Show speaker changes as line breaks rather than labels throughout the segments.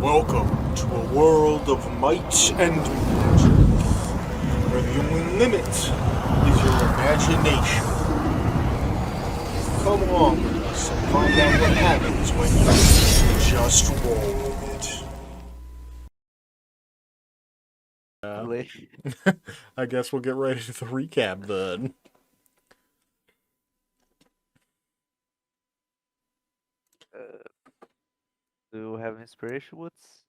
Welcome to a world of might and magic, where the only limit is your imagination. Come along with us and find out what happens when you just roll with it.
Probably.
I guess we'll get right into the recap then.
Do you have inspiration? What's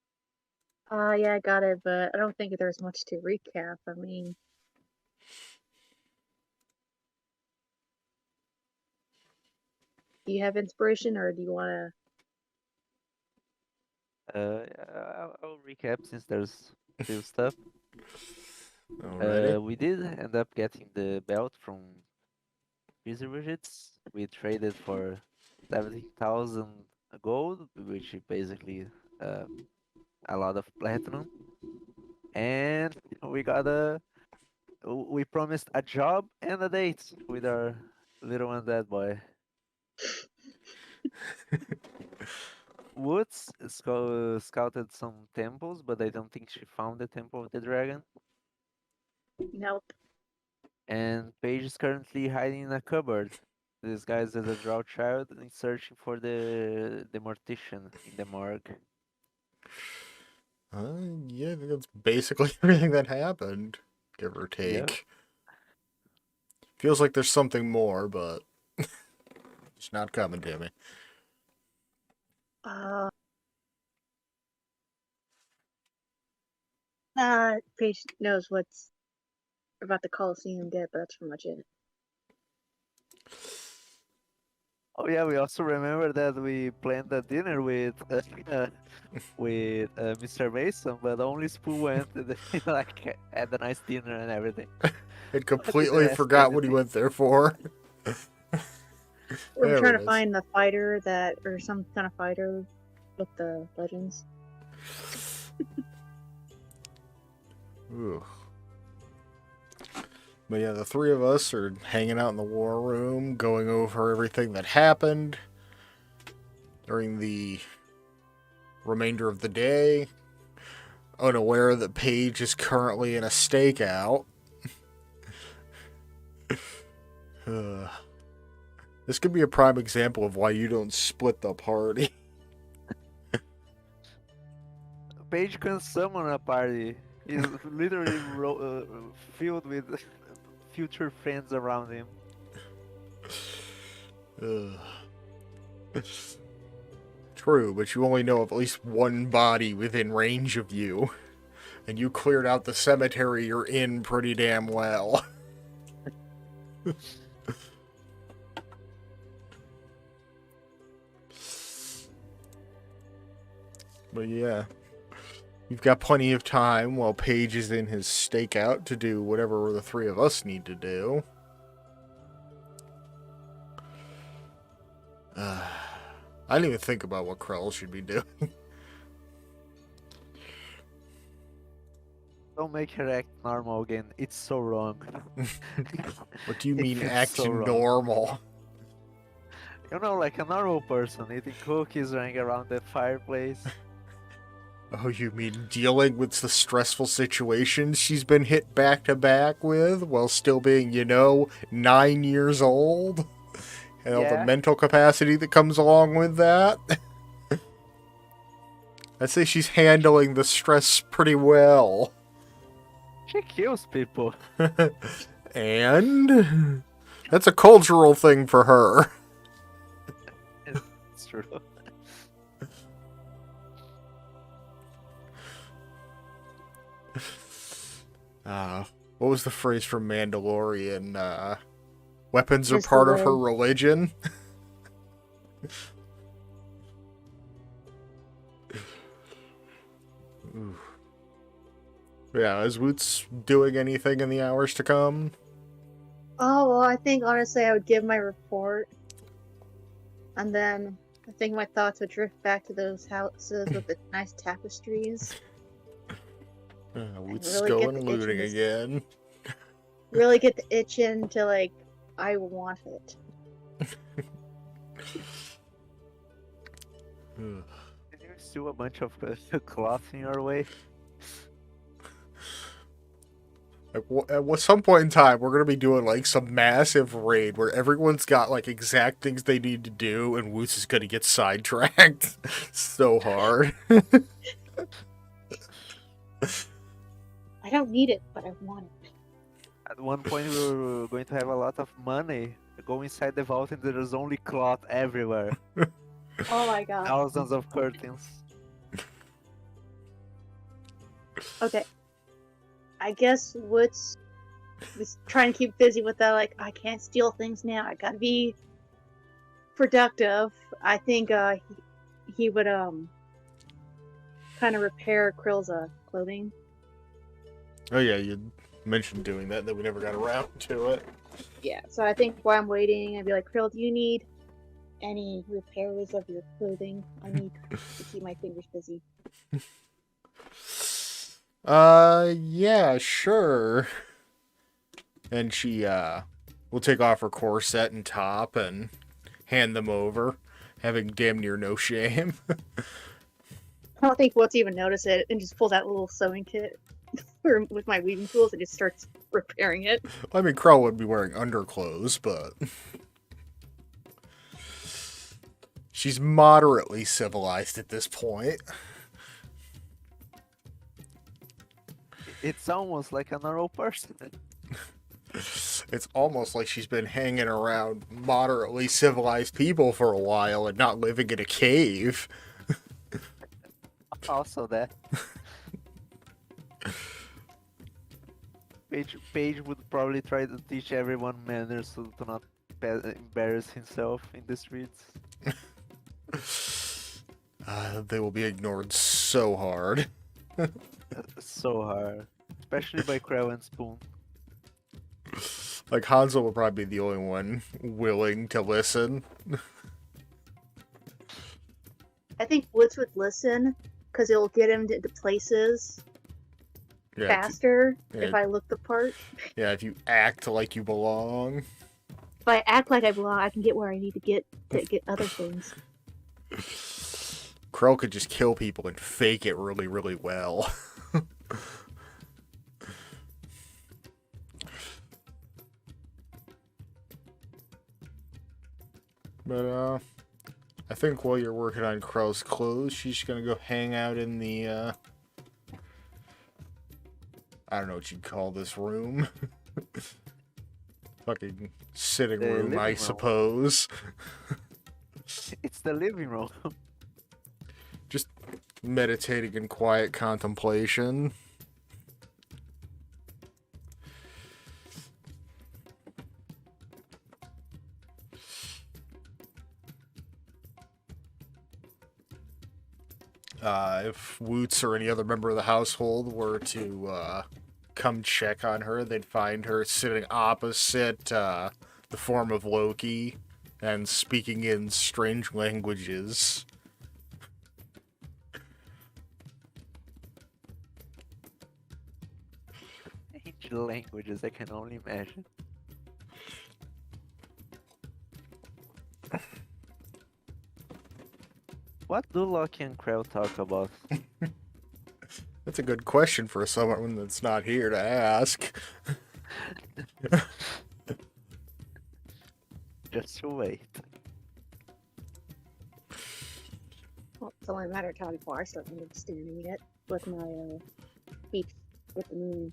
Yeah, I got it, but I don't think there's much to recap. I mean, do you have inspiration, or do you want
I'll recap since there's still stuff.
Alrighty.
We did end up getting the belt from Busy Widgets. We traded for 70,000 gold, which is basically uh, a lot of platinum. And we promised a job and a date with our little undead boy. Woods scouted some temples, but I don't think she found the Temple of the Dragon.
to? Nope.
And Paige is currently hiding in a cupboard, disguised as a drought child and searching for the mortician in the morgue.
Yeah, I think that's basically everything that happened, give or
Yeah.
take. Feels like there's something more, but it's not coming to me.
Paige knows what's about the Coliseum get, but that's pretty much it.
Oh yeah, we also remember that we planned a dinner with Mr. Mason, but only Spoo went and like had a nice dinner and everything.
I'd
Didn't
completely
ask
forgot what he
anything.
went there for.
We're
There
trying
it
to
is.
find the fighter or some kind of fighter with the legends.
Ooh. But yeah, the three of us are hanging out in the war room, going over everything that happened during the remainder of the day, unaware that Paige is currently in a stakeout. This could be a prime example of why you don't split the party.
Paige can summon a party. He's literally filled with future friends around him.
True, but you only know of at least one body within range of you. And you cleared out the cemetery you're in pretty damn well. But yeah, you've got plenty of time while Paige is in his stakeout to do whatever the three of us need to do. I didn't even think about what Krell should be doing.
Don't make her act normal again. It's so wrong.
What do you
It
mean
feels
act
so wrong.
normal?
You know, like a normal person eating cookies, running around the fireplace.
Oh, you mean dealing with the stressful situations she's been hit back to back with while still being, 9 years old? And all the
Yeah.
mental capacity that comes along with that? I'd say she's handling the stress pretty well.
She kills people.
And that's a cultural thing for her.
It's true.
What was the phrase from Mandalorian? Weapons are
Just
part
the
of her
way.
religion? Ooh. Yeah, is Woots doing anything in the hours to come?
Oh, well, I think honestly I would give my report, and then I think my thoughts would drift back to those houses with the nice tapestries.
Woots is
really get
going
the itch in
looting
this-
again.
Really get the itch in to, like, I want it.
Did you still a bunch of cloth in your way?
Like, at some point in time, we're gonna be doing like some massive raid where everyone's got like exact things they need to do, and Woots is gonna get sidetracked so hard.
I don't need it, but I want it.
At one point, we were going to have a lot of money. Go inside the vault, and there's only cloth everywhere.
Oh my god.
Thousands of curtains.
Okay. I guess Woods was trying to keep busy with that, like, I can't steal things now. I gotta be productive. I think he would kind of repair Krill's clothing.
Oh yeah, you mentioned doing that we never got around to it.
Yeah, so I think while I'm waiting, I'd be like, Krill, do you need any repairs of your clothing? I need to keep my fingers busy.
Yeah, sure. And she will take off her corset and top and hand them over, having damn near no shame.
I don't think Woods even notice it, and just pulls out a little sewing kit with my weaving tools and just starts repairing it.
I mean, Crow would be wearing underclothes, but she's moderately civilized at this point.
It's almost like a normal person.
It's almost like she's been hanging around moderately civilized people for a while and not living in a cave.
Also that. Paige would probably try to teach everyone manners so to not embarrass himself in the streets.
They will be ignored so hard.
So hard. Especially by Crow and Spoon.
Like, Hanzo will probably be the only one willing to listen.
I think Woods would listen, because it'll get him to places
Yeah,
faster
yeah.
if I look the part.
Yeah, if you act like you belong.
If I act like I belong, I can get where I need to get other things.
Krell could just kill people and fake it really, really well. But, I think while you're working on Krell's clothes, she's gonna go hang out in the, I don't know what you'd call this room. Fucking sitting
The
room,
living
I
room.
suppose.
It's the living room.
Just meditating in quiet contemplation. If Woots or any other member of the household were to come check on her, they'd find her sitting opposite the form of Loki and speaking in strange languages.
Ancient languages, I can only imagine. What do Loki and Krell talk about?
That's a good question for someone that's not here to ask.
Just to wait.
Well, it's only a matter of time before I start understanding it with my speech with the moon.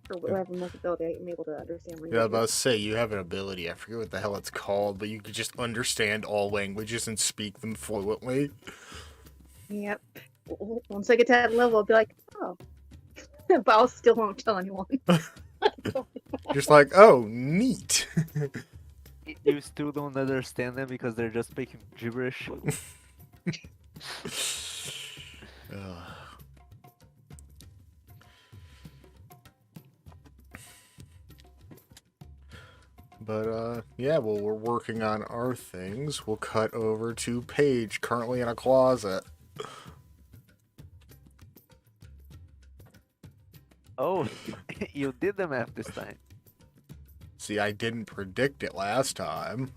Or whatever most ability I'm able to understand languages.
Yeah, I was about to say, you have an ability, I forget what the hell it's called, but you could just understand all languages and speak them fluently.
Yep. Once I get to that level, I'll be like, oh. But I still won't tell anyone.
Just like, oh, neat.
You still don't understand them because they're just speaking gibberish.
But, yeah, well, we're working on our things. We'll cut over to Paige, currently in a closet.
Oh, you did the math this time.
See, I didn't predict it last time.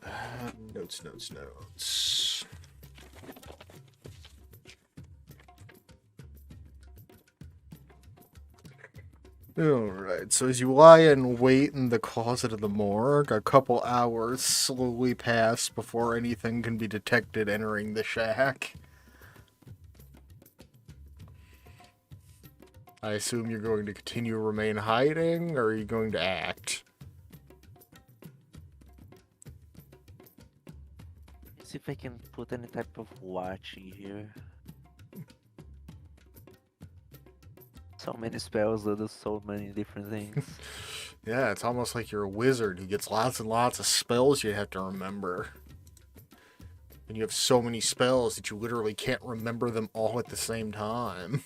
Notes. Alright, so as you lie and wait in the closet of the morgue, a couple hours slowly pass before anything can be detected entering the shack. I assume you're going to continue to remain hiding, or are you going to act?
See if I can put any type of watch in here. So many spells that do so many different things.
Yeah, it's almost like you're a wizard who gets lots and lots of spells you have to remember. And you have so many spells that you literally can't remember them all at the same time.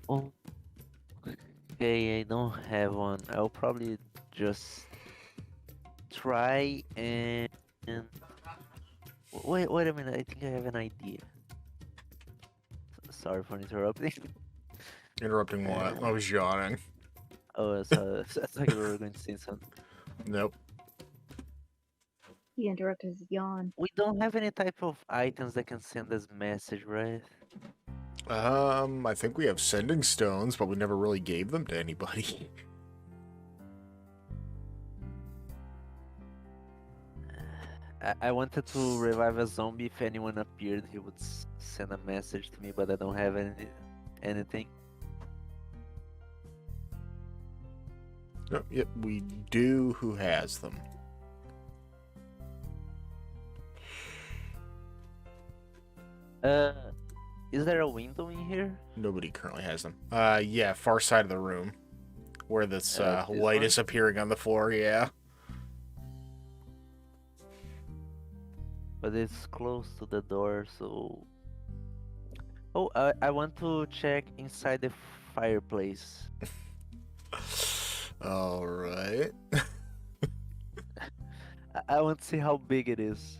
Oh, okay, I don't have one. I'll probably just try and wait a minute. I think I have an idea. Sorry for interrupting.
Interrupting what? I was yawning.
Oh, so I thought you were going to say something.
Nope.
He interrupted his yawn.
We don't have any type of items that can send us message, right?
I think we have sending stones, but we never really gave them to anybody.
I wanted to revive a zombie. If anyone appeared, he would send a message to me, but I don't have anything.
Oh, yep, we do. Who has them?
Is there a window in here?
Nobody currently has them. Yeah, far side of the room. Where this
This
light
one?
is appearing on the floor, yeah.
But it's close to the door, so... Oh, I want to check inside the fireplace.
Alright.
I want to see how big it is.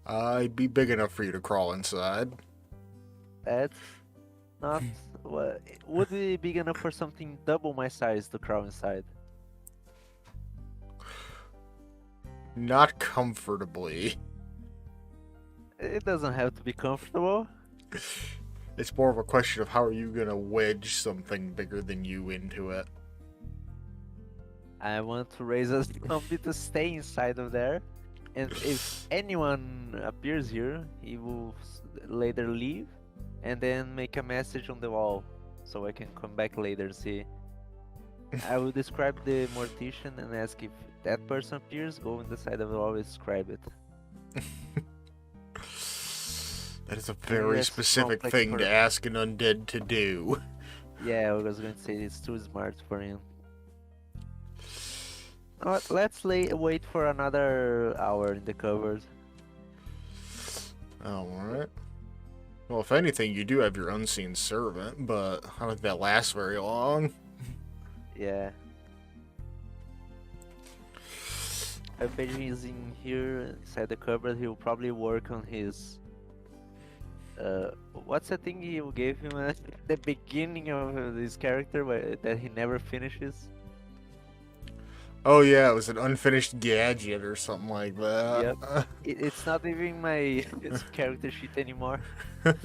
It'd be big enough for you to crawl inside.
That's not... What, would be big enough for something double my size to crawl inside.
Not comfortably.
It doesn't have to be comfortable.
It's more of a question of how are you gonna wedge something bigger than you into it.
I want to raise a zombie to stay inside of there. And if anyone appears here, he will later leave and then make a message on the wall so I can come back later and see. I will describe the mortician and ask if that person appears, go on the side of the wall and describe it.
That is a very
that's
specific
complex
thing
for-
to ask an undead to do.
Yeah, I was going to say it's too smart for him. Let's wait for another hour in the cupboard.
Alright. Well, if anything, you do have your unseen servant, but I don't think that lasts very long.
Yeah. If he's in here inside the cupboard, he will probably work on his. What's the thing you gave him at the beginning of this character that he never finishes?
Oh yeah, it was an unfinished gadget or something like that.
It's not even my character sheet anymore.
But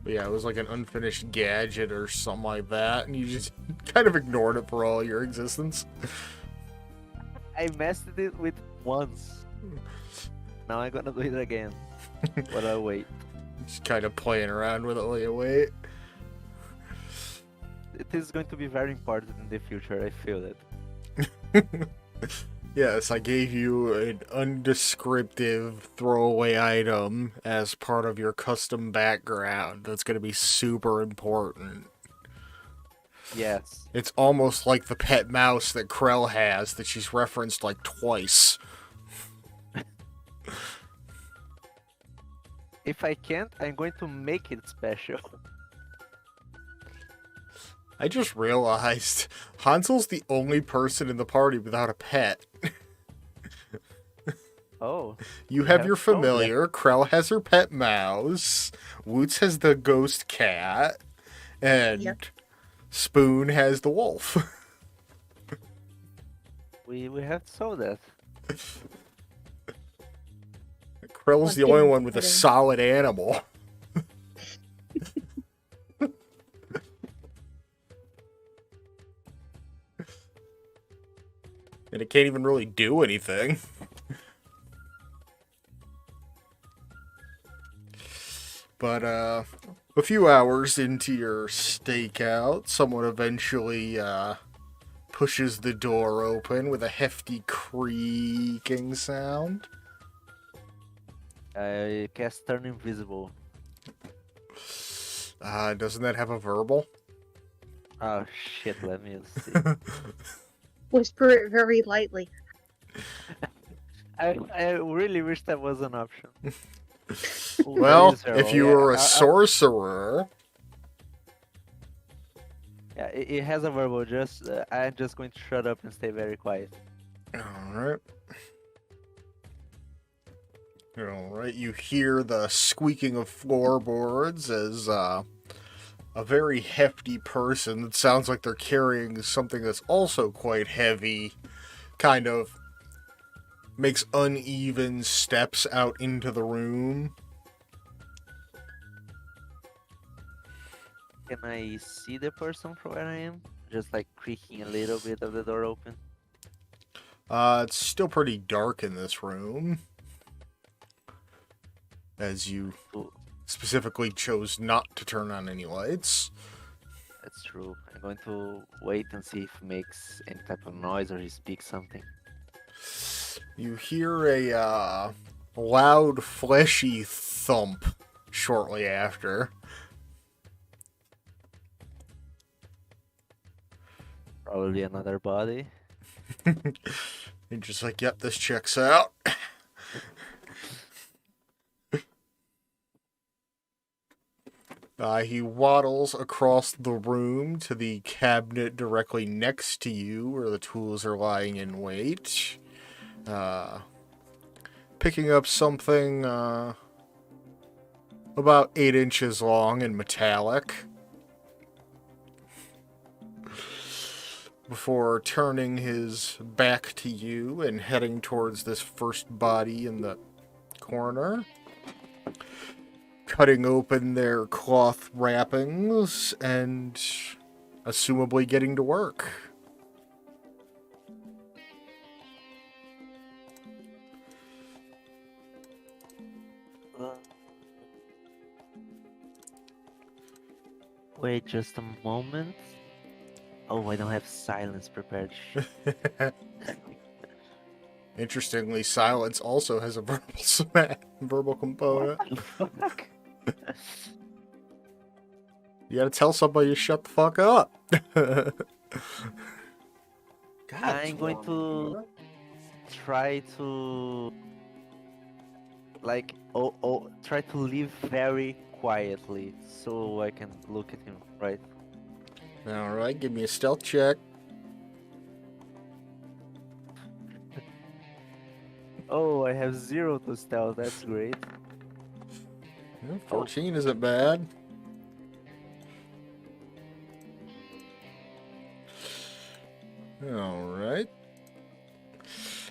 yeah, it was like an unfinished gadget or something like that, and you just kind of ignored it for all your existence.
I messed it with once. Now I'm gonna do it again. But I'll wait.
Just kind of playing around with it while you wait.
It is going to be very important in the future, I feel it.
Yes, I gave you an undescriptive throwaway item as part of your custom background. That's going to be super important.
Yes.
It's almost like the pet mouse that Krell has that she's referenced like twice.
If I can't, I'm going to make it special.
I just realized Hansel's the only person in the party without a pet.
Oh,
You
we
have
have
your
to show that.
familiar, Krell has her pet mouse, Woots has the ghost cat, and
Yep.
Spoon has the wolf.
We have to show that.
Krell's
Like
the only
getting
one with a
petting.
solid animal. And it can't even really do anything. But, a few hours into your stakeout, someone eventually, pushes the door open with a hefty creaking sound.
I cast turn invisible.
Doesn't that have a verbal?
Oh shit, let me see.
Whisper it very lightly.
I really wish that was an option. Ooh, that
Well,
is
if
verbal,
you
yeah,
were a sorcerer,
yeah, it has a verbal. Just I'm just going to shut up and stay very quiet.
alright. Alright, you hear the squeaking of floorboards as, a very hefty person that sounds like they're carrying something that's also quite heavy, kind of makes uneven steps out into the room.
Can I see the person from where I am? Just like creaking a little bit of the door open.
It's still pretty dark in this room, as you
Ooh,
specifically chose not to turn on any lights.
that's true. I'm going to wait and see if he makes any type of noise or he speaks something.
You hear a loud, fleshy thump shortly after.
Probably another body.
You're just like, yep, this checks out. He waddles across the room to the cabinet directly next to you where the tools are lying in wait. Picking up something about 8 inches long and metallic. Before turning his back to you and heading towards this first body in the corner. Cutting open their cloth wrappings and assumably getting to work.
Wait just a moment. Oh, I don't have silence prepared.
Interestingly, silence also has a verbal component.
What the fuck?
You gotta tell somebody to shut the fuck up. God,
I'm going to try to try to live very quietly so I can look at him, right?
Alright, give me a stealth check.
Oh, I have 0 to stealth. That's great.
14 isn't bad. Alright.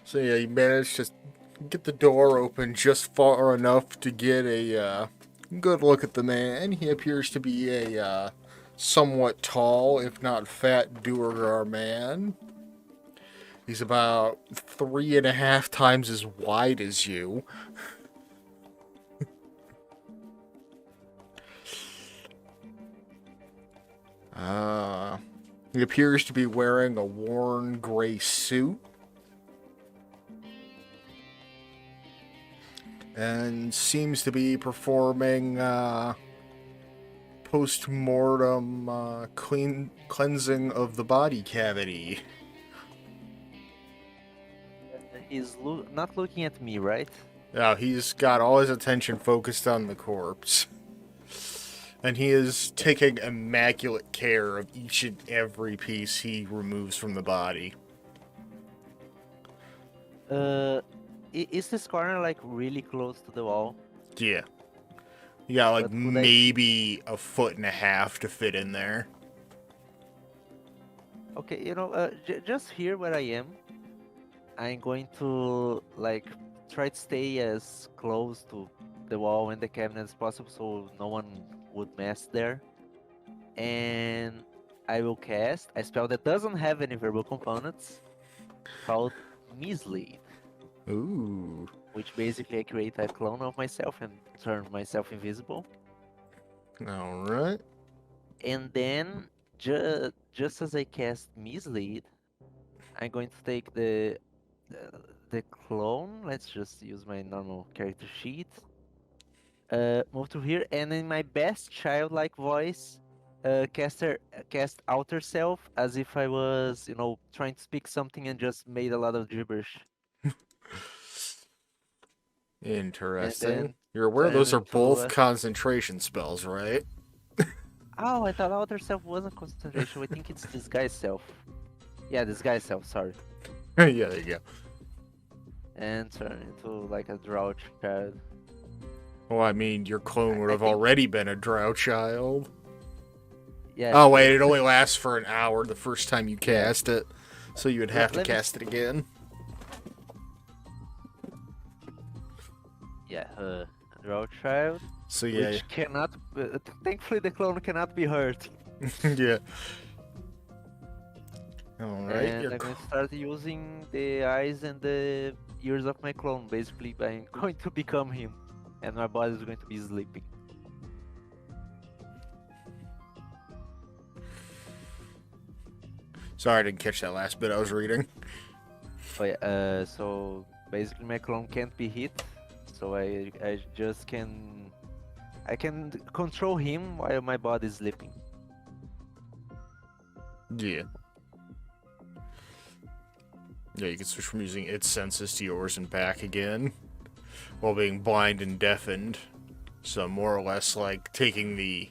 So yeah, you managed to get the door open just far enough to get a good look at the man. He appears to be a somewhat tall, if not fat, Duergar man. He's about 3.5 times as wide as you. He appears to be wearing a worn gray suit. And seems to be performing post-mortem cleansing of the body cavity.
He's not looking at me, right?
Now, he's got all his attention focused on the corpse. And he is taking immaculate care of each and every piece he removes from the body.
Is this corner like really close to the wall?
Yeah. You got like
But could I?
maybe a foot and a half to fit in there.
Okay, just here where I am, I'm going to like try to stay as close to the wall and the cabinet as possible, so no one would mess there. And I will cast a spell that doesn't have any verbal components called Mislead,
Ooh.
which basically I create a clone of myself and turn myself invisible.
Alright.
And then just as I cast Mislead, I'm going to take the clone. Let's just use my normal character sheet. Move to here, and in my best childlike voice, cast outer self as if I was, trying to speak something and just made a lot of gibberish, and
Interesting.
then
You're aware
turn
those are
into.
both concentration spells, right?
Oh, I thought outer self wasn't concentration. I think it's disguise self. Yeah, disguise self. Sorry,
Yeah, there you go.
and turn into like a drought child.
Well, I mean, your clone would
I
have
think-
already been a drow child.
Yeah.
Oh, wait, it only lasts for an hour the first time you cast it. So you would have to
Let me
cast it again.
Yeah, drought child.
So yeah,
Which cannot. Thankfully, the clone cannot be hurt.
yeah. Alright,
And I'm going to start using the eyes and the ears of my clone. Basically, I'm going to become him, and my body is going to be sleeping.
Sorry, I didn't catch that last bit I was reading.
Oh yeah. So basically, my clone can't be hit. So I just can. I can control him while my body is sleeping.
Yeah. Yeah, you can switch from using its senses to yours and back again, while being blind and deafened. So more or less like taking the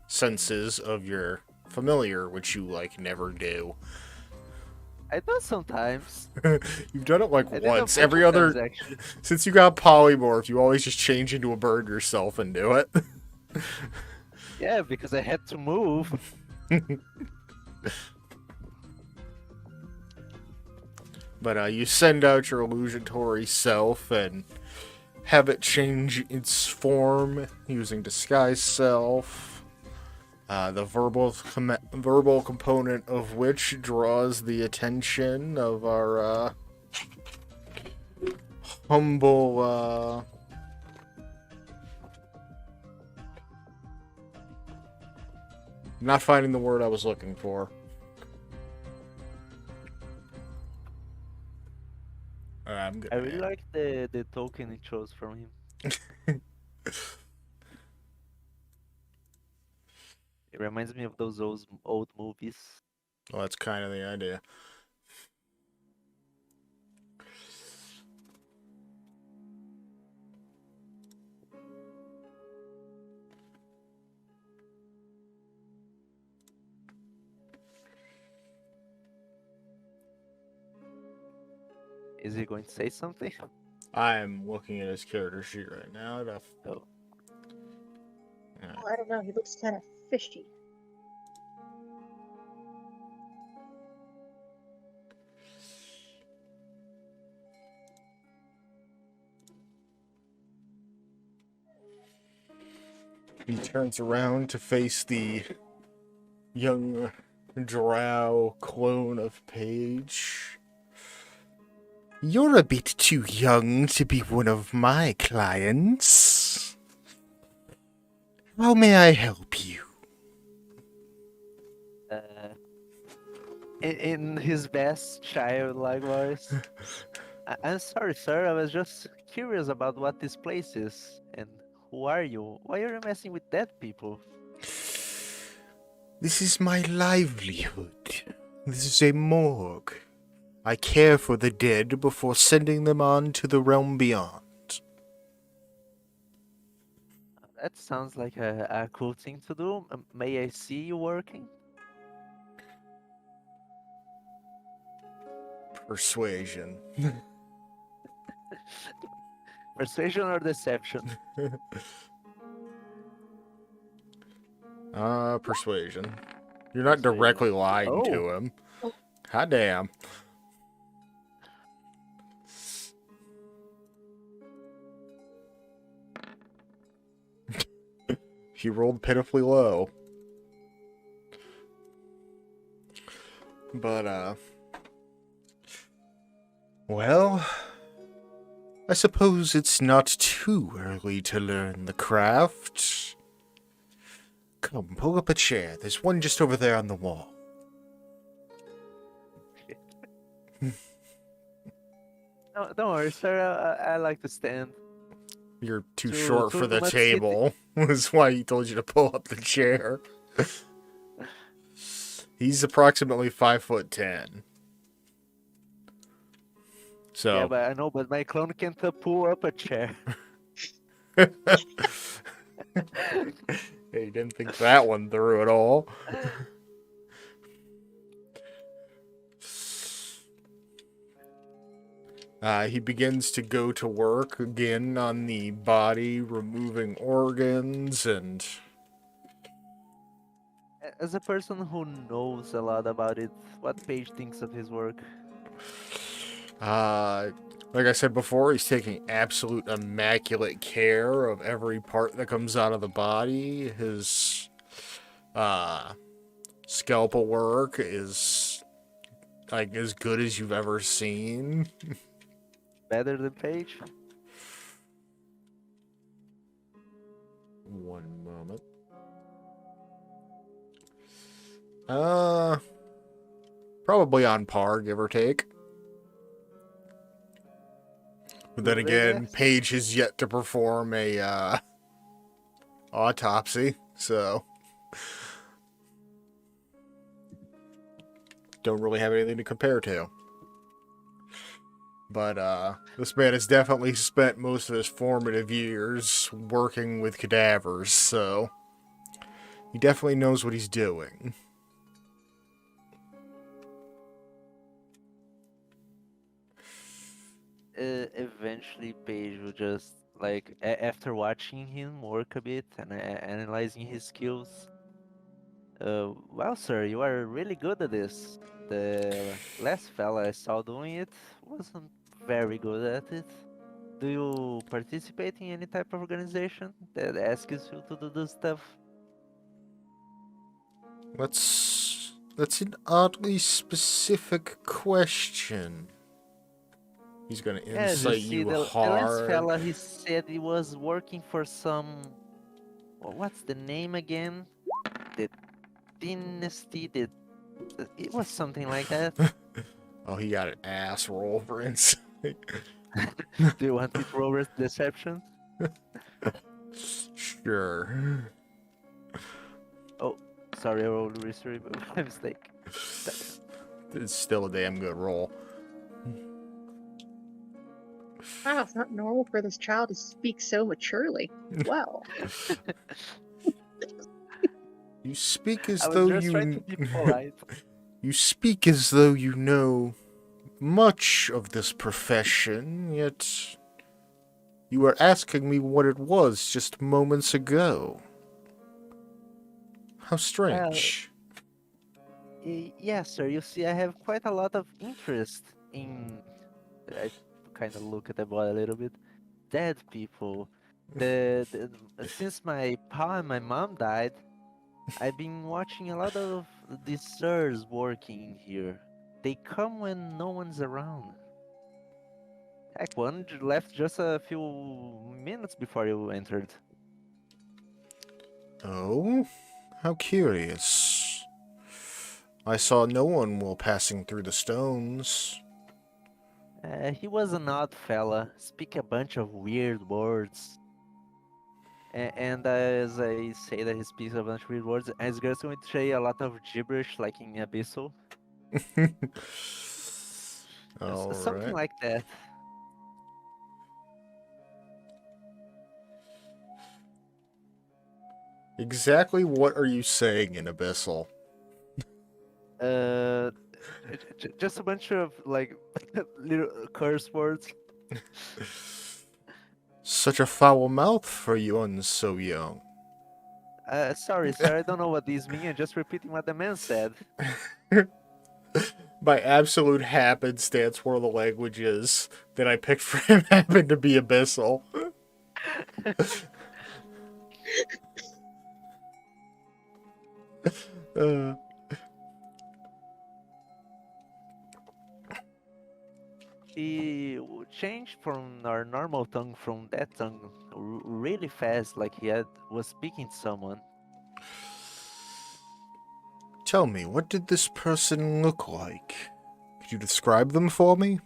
senses of your familiar, which you like never do.
I do sometimes.
You've done it like
I did a
once.
bunch
Every
of
other
times, actually.
since you got polymorphed, you always just change into a bird yourself and do it.
Yeah, because I had to move.
But you send out your illusionatory self and have it change its form using disguise self. The verbal component of which draws the attention of our humble not finding the word I was looking for. I'm good.
I really like the token it chose from him. It reminds me of those old movies.
Well, that's kind of the idea.
Is he going to say something?
I'm looking at his character sheet right now.
Oh.
Oh, I don't know. He looks kind of fishy.
He turns around to face the young drow clone of Paige. You're a bit too young to be one of my clients. How may I help you?
In his best childlike voice. I'm sorry, sir. I was just curious about what this place is. And who are you? Why are you messing with dead people?
This is my livelihood. This is a morgue. I care for the dead before sending them on to the realm beyond.
That sounds like a cool thing to do. May I see you working?
Persuasion.
Persuasion or deception?
Persuasion. You're not
Persuasion.
directly lying
Oh,
to him. Hot damn. He rolled pitifully low. But, well, I suppose it's not too early to learn the craft. Come, pull up a chair. There's one just over there on the wall.
no, don't worry, sir. I like to stand.
You're too
Too-
short for
too
the
much
table. That's why he told you to pull up the chair. He's approximately 5'10". So
Yeah, but I know, but my clone can't pull up a chair.
yeah, you didn't think that one through at all. He begins to go to work again on the body, removing organs and
As a person who knows a lot about it, what Paige thinks of his work?
like I said before, he's taking absolute immaculate care of every part that comes out of the body. His scalpel work is like as good as you've ever seen.
Better than Paige?
One moment. Probably on par, give or take. But then again,
Yes.
Paige has yet to perform a autopsy, so don't really have anything to compare to. But this man has definitely spent most of his formative years working with cadavers, so he definitely knows what he's doing.
Eventually Paige will just like after watching him work a bit and analyzing his skills. Well, sir, you are really good at this. The last fella I saw doing it wasn't very good at it. Do you participate in any type of organization that asks you to do this stuff?
That's an oddly specific question. He's gonna
Yes, you
incite
see,
you
the last
hard.
fella he said he was working for some. What's the name again? The dynasty. It was something like that.
Oh, he got an ass roll for insight.
Do you want me to roll deception?
Sure.
Oh, sorry, I rolled research by mistake. Deception.
It's still a damn good roll.
Wow, it's not normal for this child to speak so maturely. Wow.
You speak as
I was
though
just trying to be polite.
you speak as though you know much of this profession, yet you were asking me what it was just moments ago. How strange.
Yes, sir. You see, I have quite a lot of interest in. I kind of look at the body a little bit. Dead people. Since my pa and my mom died, I've been watching a lot of these sirs working here. They come when no one's around. Heck, one left just a few minutes before you entered.
Oh, how curious. I saw no one while passing through the stones.
He was an odd fella, speak a bunch of weird words. And as I say that he speaks a bunch of weird words, he's going to say a lot of gibberish like in Abyssal. Something
Alright.
like that.
Exactly what are you saying in Abyssal?
Uh, just a bunch of like little curse words.
Such a foul mouth for you one so young.
Sorry, sir, I don't know what these mean. I'm just repeating what the man said.
By absolute happenstance, one of the languages that I picked for him happened to be Abyssal. Uh,
Changed from our normal tongue from that tongue really fast, like was speaking to someone.
Tell me, what did this person look like? Could you describe them for me?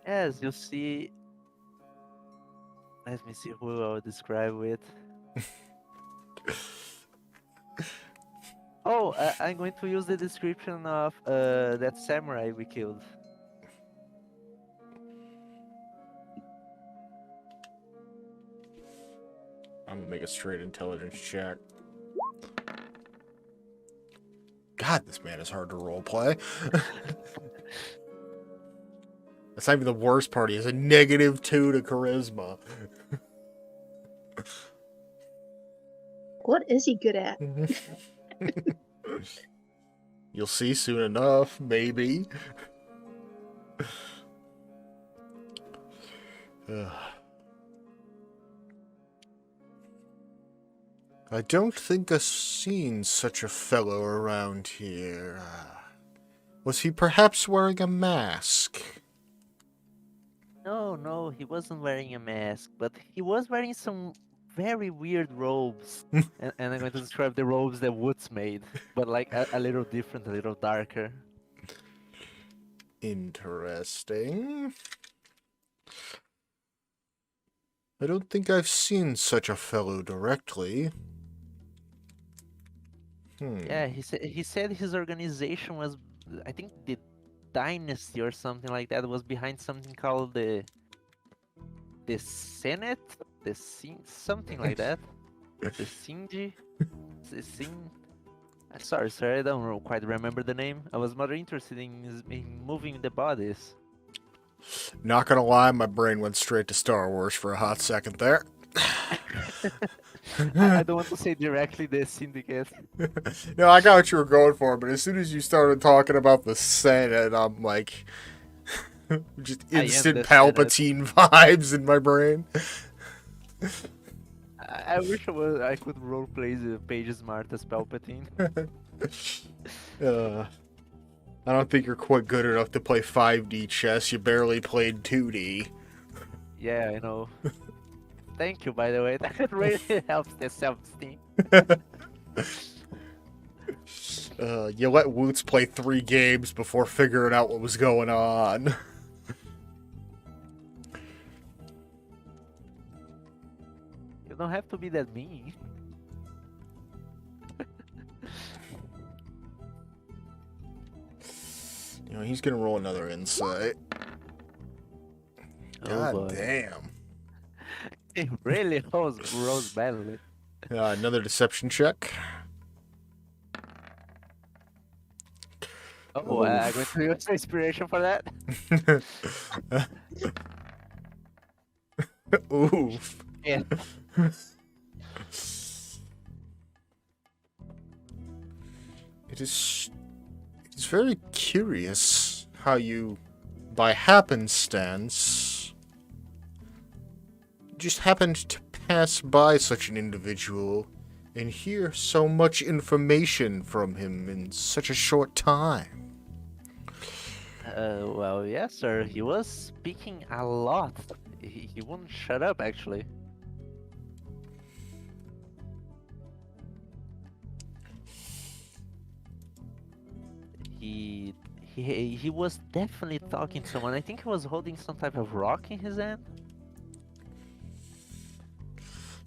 As you see, let me see who I'll describe with. Oh, I'm going to use the description of that samurai we killed.
I'm gonna make a straight intelligence check. God, this man is hard to roleplay. That's not even the worst part. He has a -2 to charisma.
What is he good at?
You'll see soon enough, maybe. I don't think I've seen such a fellow around here. Was he perhaps wearing a mask?
No, he wasn't wearing a mask, but he was wearing some very weird robes. And I'm going to describe the robes that Woods made, but like a little different, a little darker.
Interesting. I don't think I've seen such a fellow directly.
Yeah, he said his organization was, I think, the Dynasty or something like that, was behind something called the Senate, something like that, the Sinji, the Sin. Sorry, sir, I don't quite remember the name. I was more interested in moving the bodies.
Not gonna lie, my brain went straight to Star Wars for a hot second there.
I don't want to say directly the Syndicate.
No, I got what you were going for, but as soon as you started talking about the Senate, I'm like, just
I am
instant
the Senate.
Palpatine vibes in my brain.
I wish I could roleplay the Page Smart as Palpatine.
I don't think you're quite good enough to play 5D chess. You barely played 2D.
Yeah, I know. Thank you, by the way. That really helps the self-esteem.
You let Woots play 3 games before figuring out what was going on.
You don't have to be that mean.
You know, he's gonna roll another insight. God
boy.
damn.
It really rose badly.
Another deception check.
Oh, I'm going to use inspiration for that.
Oof.
Yeah.
It is very curious how you, by happenstance, just happened to pass by such an individual and hear so much information from him in such a short time.
Well, yes, sir. He was speaking a lot. He wouldn't shut up, actually. He was definitely talking to someone. I think he was holding some type of rock in his hand.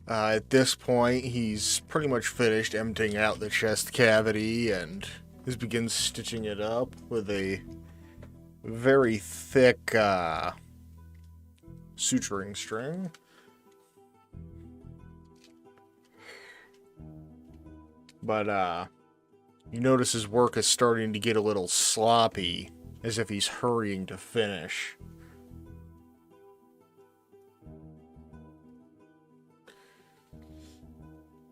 At this point, he's pretty much finished emptying out the chest cavity and just begins stitching it up with a very thick suturing string. But you notice his work is starting to get a little sloppy, as if he's hurrying to finish.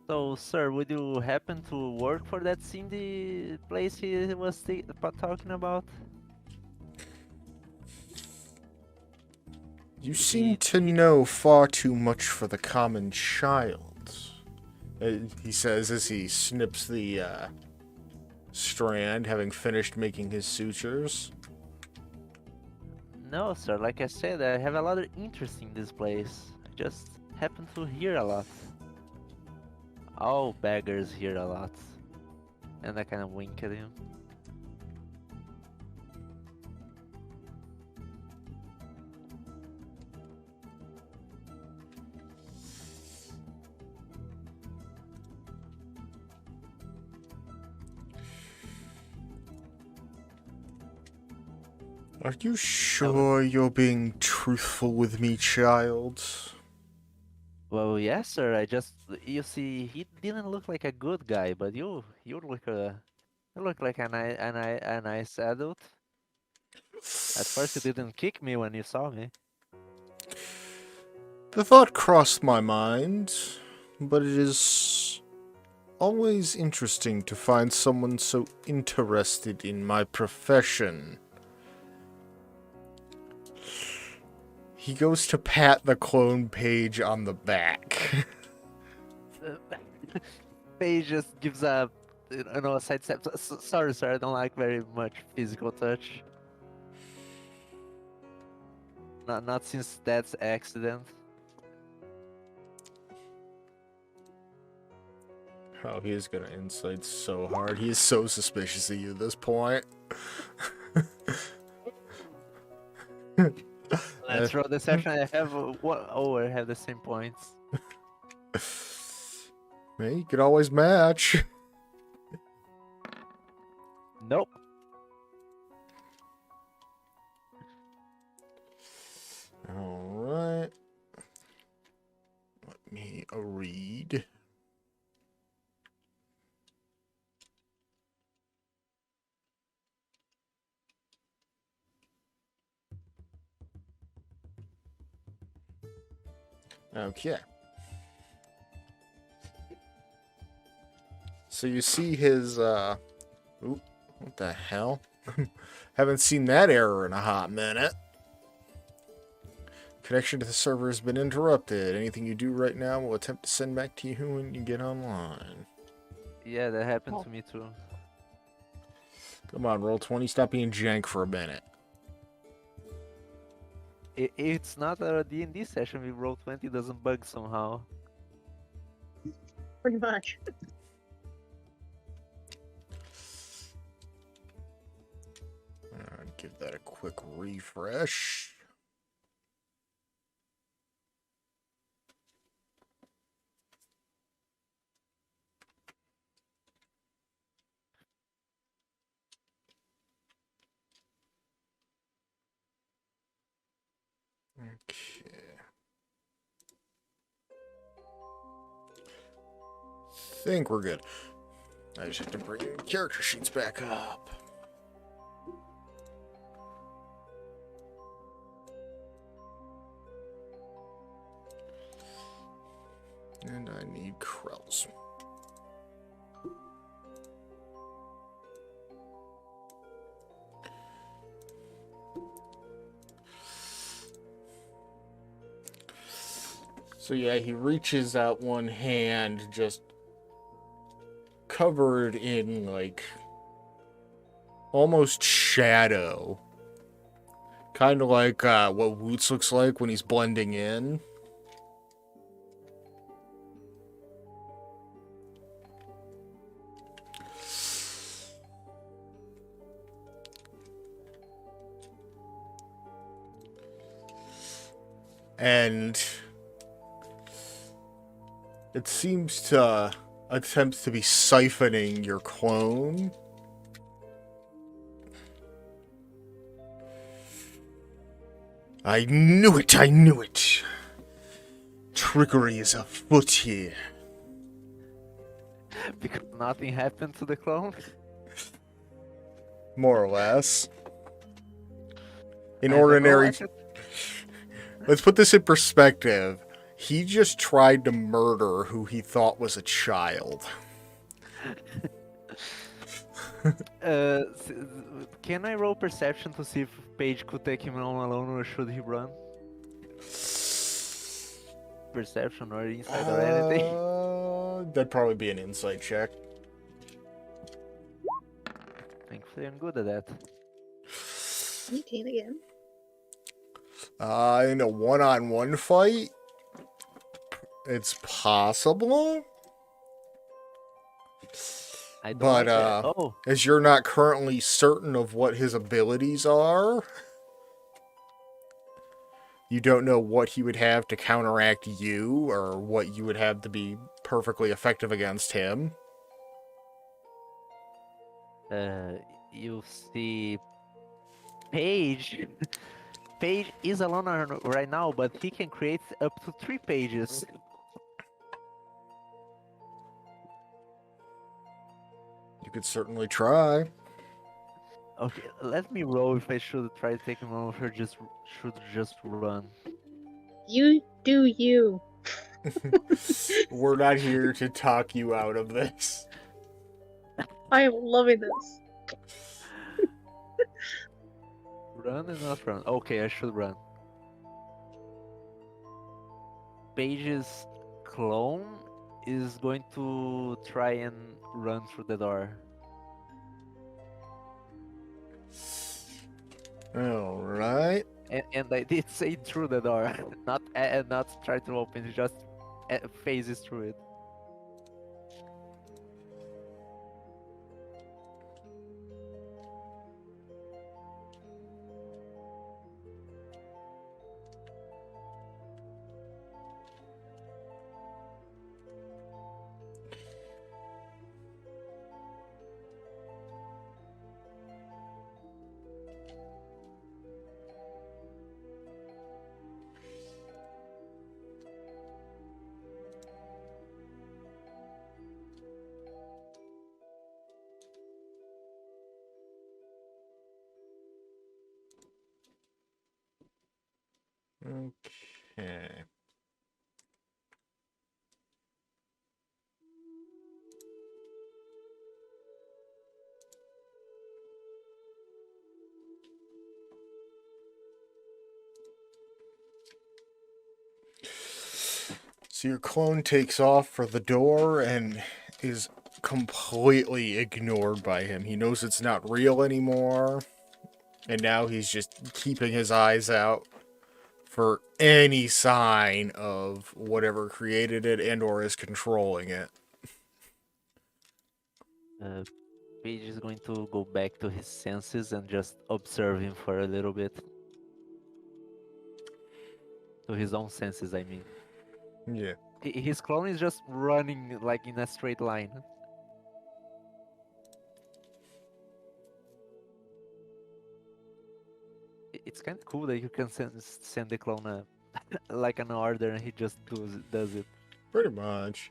So, sir, would you happen to work for that Cindy place he was talking about?
You
He-
seem to
he-
know far too much for the common child, he says as he snips the strand, having finished making his sutures.
No, sir, like I said, I have a lot of interest in this place. I just happen to hear a lot. All beggars hear a lot. And I kind of wink at him.
Are you sure you're being truthful with me, child?
Well, yes, sir. You see, he didn't look like a good guy, but you look like a nice adult. At first, you didn't kick me when you saw me.
The thought crossed my mind, but it is always interesting to find someone so interested in my profession. He goes to pat the clone page on the back.
Paige just gives a side step. Sorry, sir. I don't like very much physical touch. Not since that's accident.
Oh, he is gonna insight so hard. He is so suspicious of you at this point.
Let's roll the session. I have what? Oh, I have the same points.
Hey, you can always match.
Nope.
Alright. Let me read. Okay. So you see his, Oop, what the hell? Haven't seen that error in a hot minute. Connection to the server has been interrupted. Anything you do right now will attempt to send back to you when you get online.
Yeah, that happened to me too.
Come on, roll 20. Stop being jank for a minute.
It's not a D&D session. We roll 20 doesn't bug somehow.
Pretty much.
Give that a quick refresh. Okay. Think we're good. I just have to bring the character sheets back up. And I need Krells. So yeah, he reaches out one hand, just covered in, like, almost shadow. Kind of like what Woots looks like when he's blending in. And it seems to attempt to be siphoning your clone. I knew it, I knew it. Trickery is afoot here.
because nothing happened to the clone.
More or less. In
I don't know,
ordinary,
I could-
let's put this in perspective. He just tried to murder who he thought was a child.
Can I roll perception to see if Paige could take him on alone or should he run? Perception or insight or anything?
That'd probably be an insight check.
Thankfully, I'm good at that.
18 again.
In a one-on-one fight, it's possible.
I don't
But,
like that. Oh,
as you're not currently certain of what his abilities are, you don't know what he would have to counteract you or what you would have to be perfectly effective against him.
you see, Paige. Paige is alone right now, but he can create up to 3 pages.
You could certainly try.
Okay, let me roll if I should try to take him on or should just run.
You do you.
We're not here to talk you out of this.
I am loving this.
Run and not run. Okay, I should run. Paige's clone is going to try and run through the door.
Alright.
And I did say through the door, not try to open it, just phases through it.
Okay. So your clone takes off for the door and is completely ignored by him. He knows it's not real anymore. And now he's just keeping his eyes out for any sign of whatever created it and or is controlling it.
Paige is going to go back to his senses and just observe him for a little bit. To his own senses, I mean.
Yeah.
His clone is just running like in a straight line. It's kind of cool that you can send the clone like an order and he just does it.
Pretty much.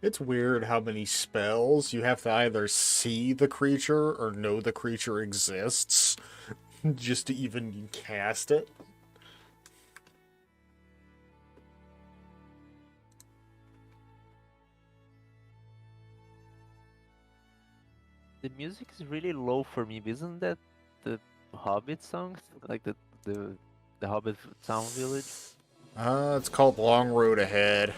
It's weird how many spells you have to either see the creature or know the creature exists just to even cast it.
The music is really low for me. Isn't that the Hobbit songs? Like the Hobbit town village?
It's called Long Road Ahead.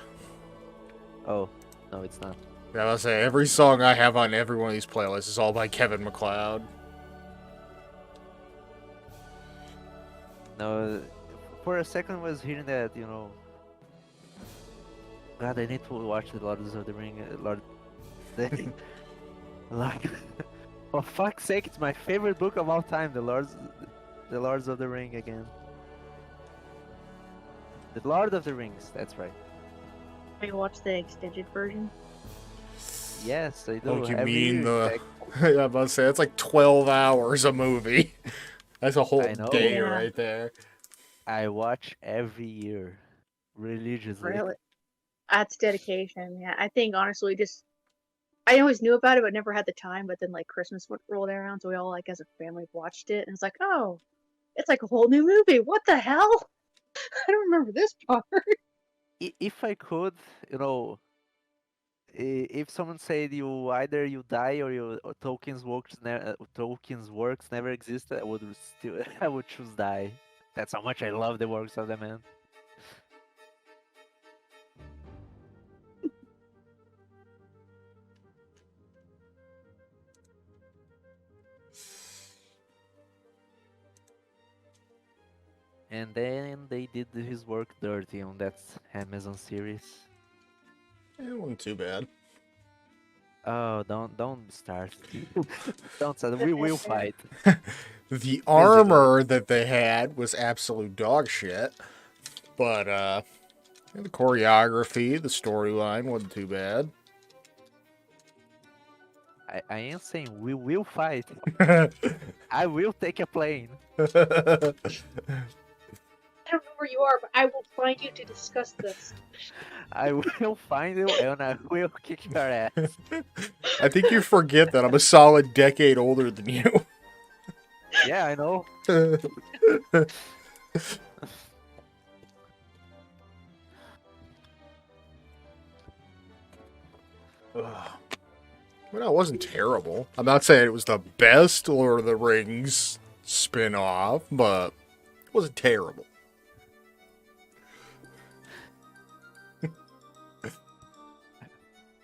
Oh, no, it's not.
Yeah, I'll say every song I have on every one of these playlists is all by Kevin MacLeod.
No, for a second I was hearing that, you know. God, I need to watch the Lords of the Ring. Lord. Lord. For fuck's sake, it's my favorite book of all time. The Lords of the Ring again. The Lord of the Rings. That's right.
I watched the extended version.
Yes, I
Oh,
do.
you
Every
mean
year, in
the...
fact.
Yeah, I'm about to say, that's like 12 hours a movie. That's a whole
I know.
day
Yeah.
right there.
I watch every year religiously.
Really, that's dedication. Yeah, I think honestly, just I always knew about it, but never had the time. But then like Christmas rolled around, so we all like as a family watched it, and it's like, oh, it's like a whole new movie. What the hell? I don't remember this part.
If I could, you know, if someone said you either you die or your or Tolkien's works never existed, I would still I would choose die. That's how much I love the works of the man. And then they did his work dirty on that Amazon series.
It wasn't too bad.
Oh, don't start. Don't start. We will fight.
The
Physically.
armor that they had was absolute dog shit. But, the choreography, the storyline wasn't too bad.
I am saying we will fight. I will take a plane.
I don't know where you are, but I will find you to discuss this.
I will find you and I will kick your ass.
I think you forget that I'm a solid decade older than you.
Yeah, I know.
Well, no, it wasn't terrible. I'm not saying it was the best Lord of the Rings spin-off, but it wasn't terrible.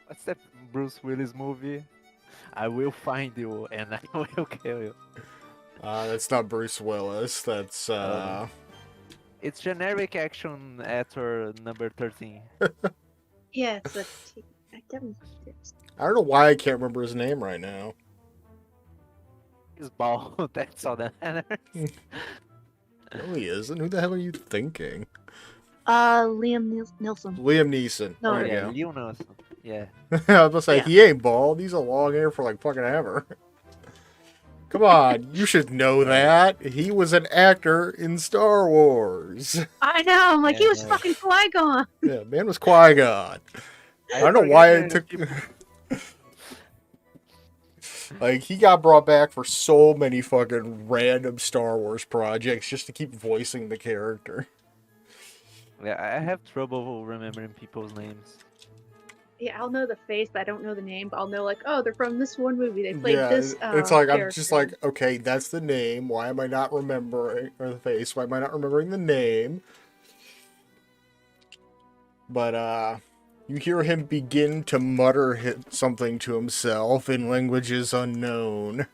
What's that Bruce Willis movie? I will find you and I will kill you.
That's not Bruce Willis. That's,
It's generic action actor number 13.
Yeah, it's a. I don't.
I don't know why I can't remember his name right now.
He's bald. That's all that matters.
No, he isn't. Who the hell are you thinking?
Liam Nilsson.
Liam Neeson.
No,
There you
Yeah,
go.
Leo Nelson. Yeah.
I was about to say,
Yeah.
he ain't bald. He's a long hair for like fucking ever. Come on, you should know that. He was an actor in Star Wars.
I know. I'm like,
Yeah,
he was
no.
fucking Qui-Gon.
Yeah, man was Qui-Gon. I don't know
forget
why
that
it took...
people-
Like, he got brought back for so many fucking random Star Wars projects just to keep voicing the character.
Yeah, I have trouble remembering people's names.
Yeah, I'll know the face, but I don't know the name. But I'll know like, oh, they're from this one movie. They played
Yeah,
this.
it's like, I'm just
character.
like, okay, that's the name. Why am I not remembering... Or the face. Why am I not remembering the name? But, you hear him begin to mutter something to himself in languages unknown.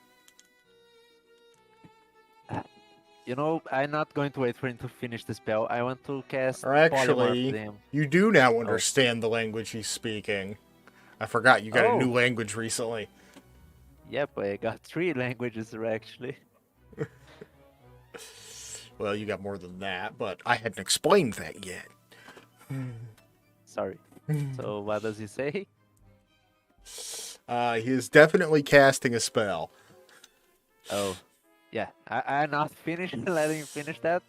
You know, I'm not going to wait for him to finish the spell. I want to cast
Or actually,
Polymorph him.
you do now understand the language he's speaking. I forgot you got a new language recently.
Yep, I got 3 languages actually.
Well, you got more than that, but I hadn't explained that yet.
Sorry. So what does he say?
He is definitely casting a spell.
Oh, yeah. I'm not finished. Letting him finish that.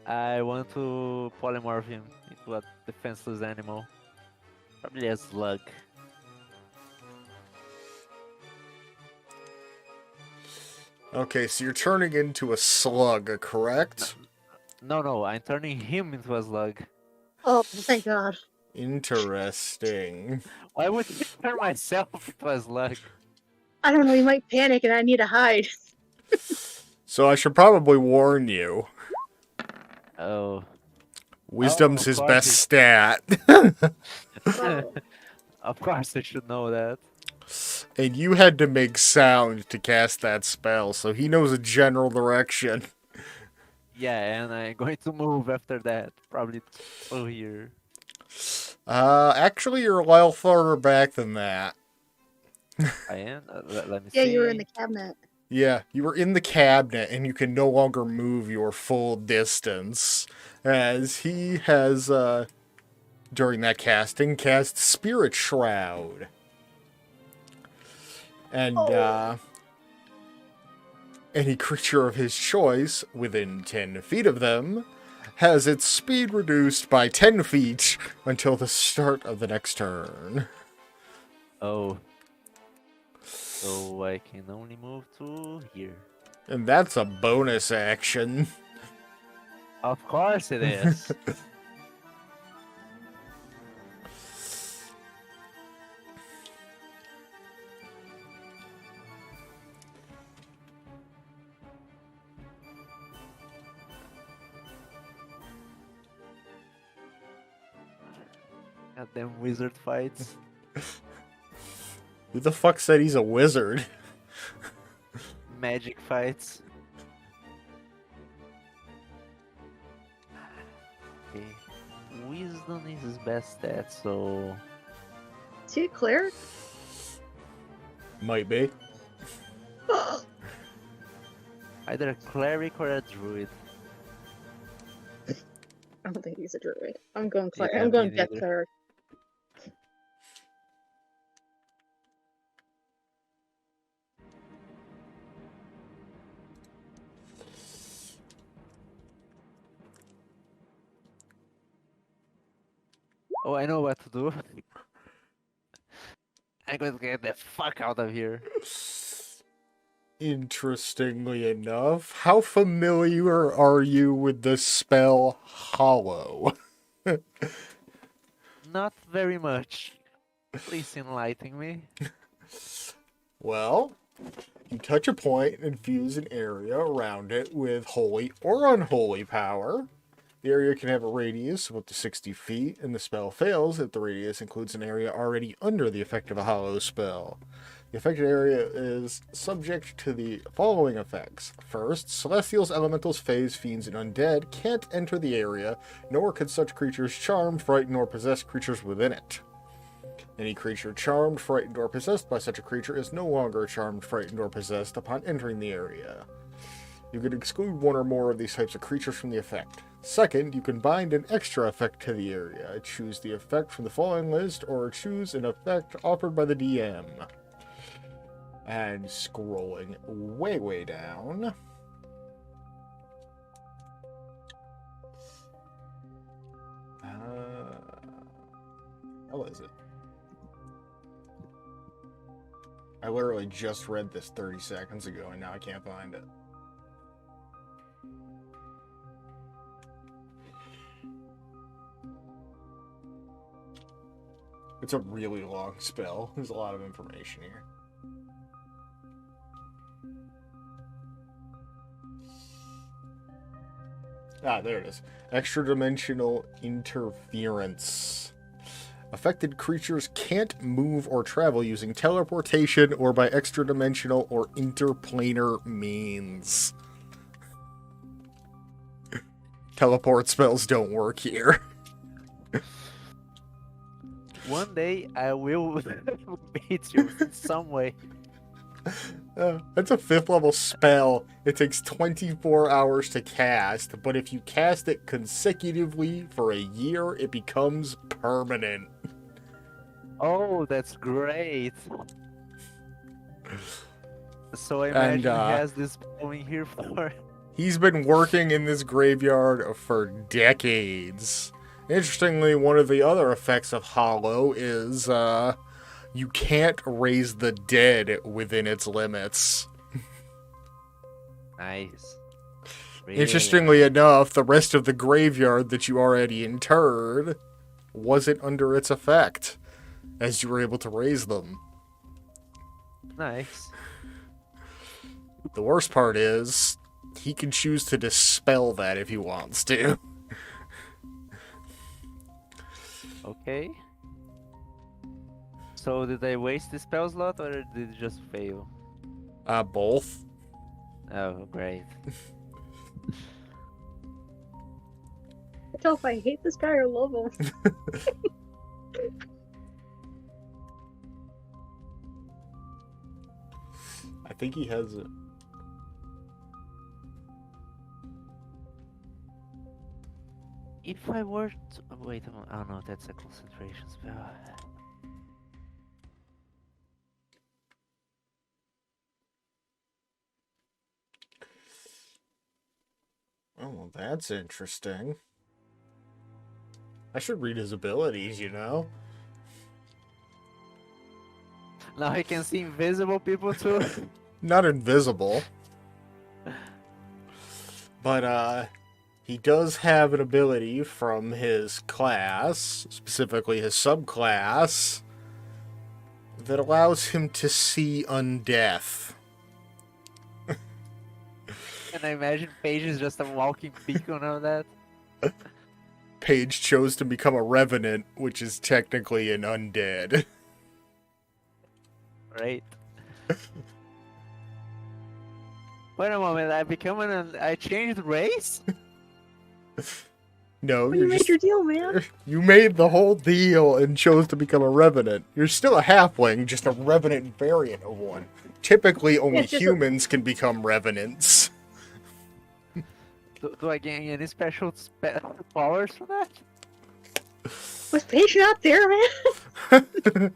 I want to polymorph him into a defenseless animal. Probably a slug.
Okay, so you're turning into a slug, correct?
No, I'm turning him into a slug.
Oh, thank God.
Interesting.
Why would I turn myself into a slug?
I don't know. You might panic, and I need to hide.
So I should probably warn you.
Oh.
Wisdom's
of
his
course
best
he-
stat.
Oh.
Of course I should know that.
And you had to make sound to cast that spell, so he knows a general direction.
Yeah, and I'm going to move after that. Probably to here.
Actually, you're a while farther back than that.
I am? Let me
Yeah,
see.
you were in the cabinet.
Yeah, you were in the cabinet, and you can no longer move your full distance, as he has, during that casting, cast Spirit Shroud. And
Oh.
any creature of his choice within 10 feet of them has its speed reduced by 10 feet until the start of the next turn.
Oh, so I can only move to here.
And that's a bonus action.
Of course it is. Goddamn wizard fights.
Who the fuck said he's a wizard?
Magic fights. Okay. Wisdom is his best stat, so
Is he a cleric?
Might be.
either a cleric or a druid.
I don't think he's a druid. I'm going cleric.
Yeah,
I'm going
me
death
neither.
cleric.
Oh, I know what to do. I'm going to get the fuck out of here.
Interestingly enough, how familiar are you with the spell Hollow?
Not very much. Please enlighten me.
Well, you touch a point and infuse an area around it with holy or unholy power. The area can have a radius of up to 60 feet, and the spell fails if the radius includes an area already under the effect of a hollow spell. The affected area is subject to the following effects. First, celestials, elementals, fays, fiends, and undead can't enter the area, nor can such creatures charm, frighten, or possess creatures within it. Any creature charmed, frightened, or possessed by such a creature is no longer charmed, frightened, or possessed upon entering the area. You can exclude one or more of these types of creatures from the effect. Second, you can bind an extra effect to the area. Choose the effect from the following list, or choose an effect offered by the DM. And scrolling way down. How is it? I literally just read this 30 seconds ago and now I can't find it. It's a really long spell. There's a lot of information here. Ah, there it is. Extra-dimensional interference. Affected creatures can't move or travel using teleportation or by extra-dimensional or interplanar means. Teleport spells don't work here.
One day I will beat you in some way.
That's a 5th level spell. It takes 24 hours to cast, but if you cast it consecutively for a year, it becomes permanent.
Oh, that's great. So I imagine he has this going here for.
He's been working in this graveyard for decades. Interestingly, one of the other effects of Hollow is you can't raise the dead within its limits.
Nice. Really
Interestingly enough, the rest of the graveyard that you already interred wasn't under its effect, as you were able to raise them.
nice.
The worst part is, he can choose to dispel that if he wants to.
Okay. So did I waste the spell slot or did it just fail?
Both.
Oh, great.
I don't know if I hate this guy or love him.
I think he has it.
If I were to... Wait a moment. Oh no, that's a concentration spell.
Oh, that's interesting. I should read his abilities, you know?
Now he can see invisible people too.
Not invisible. But, he does have an ability from his class, specifically his subclass, that allows him to see undeath.
And I imagine Paige is just a walking beacon of that.
Paige chose to become a revenant, which is technically an undead.
Right. Wait a moment, I changed race?
No,
Well, you made your deal, man.
You made the whole deal and chose to become a revenant. You're still a halfling, just a revenant variant of one. Typically, only
It's just
humans can become revenants.
Do I gain any special powers for that?
Was Paige not there, man?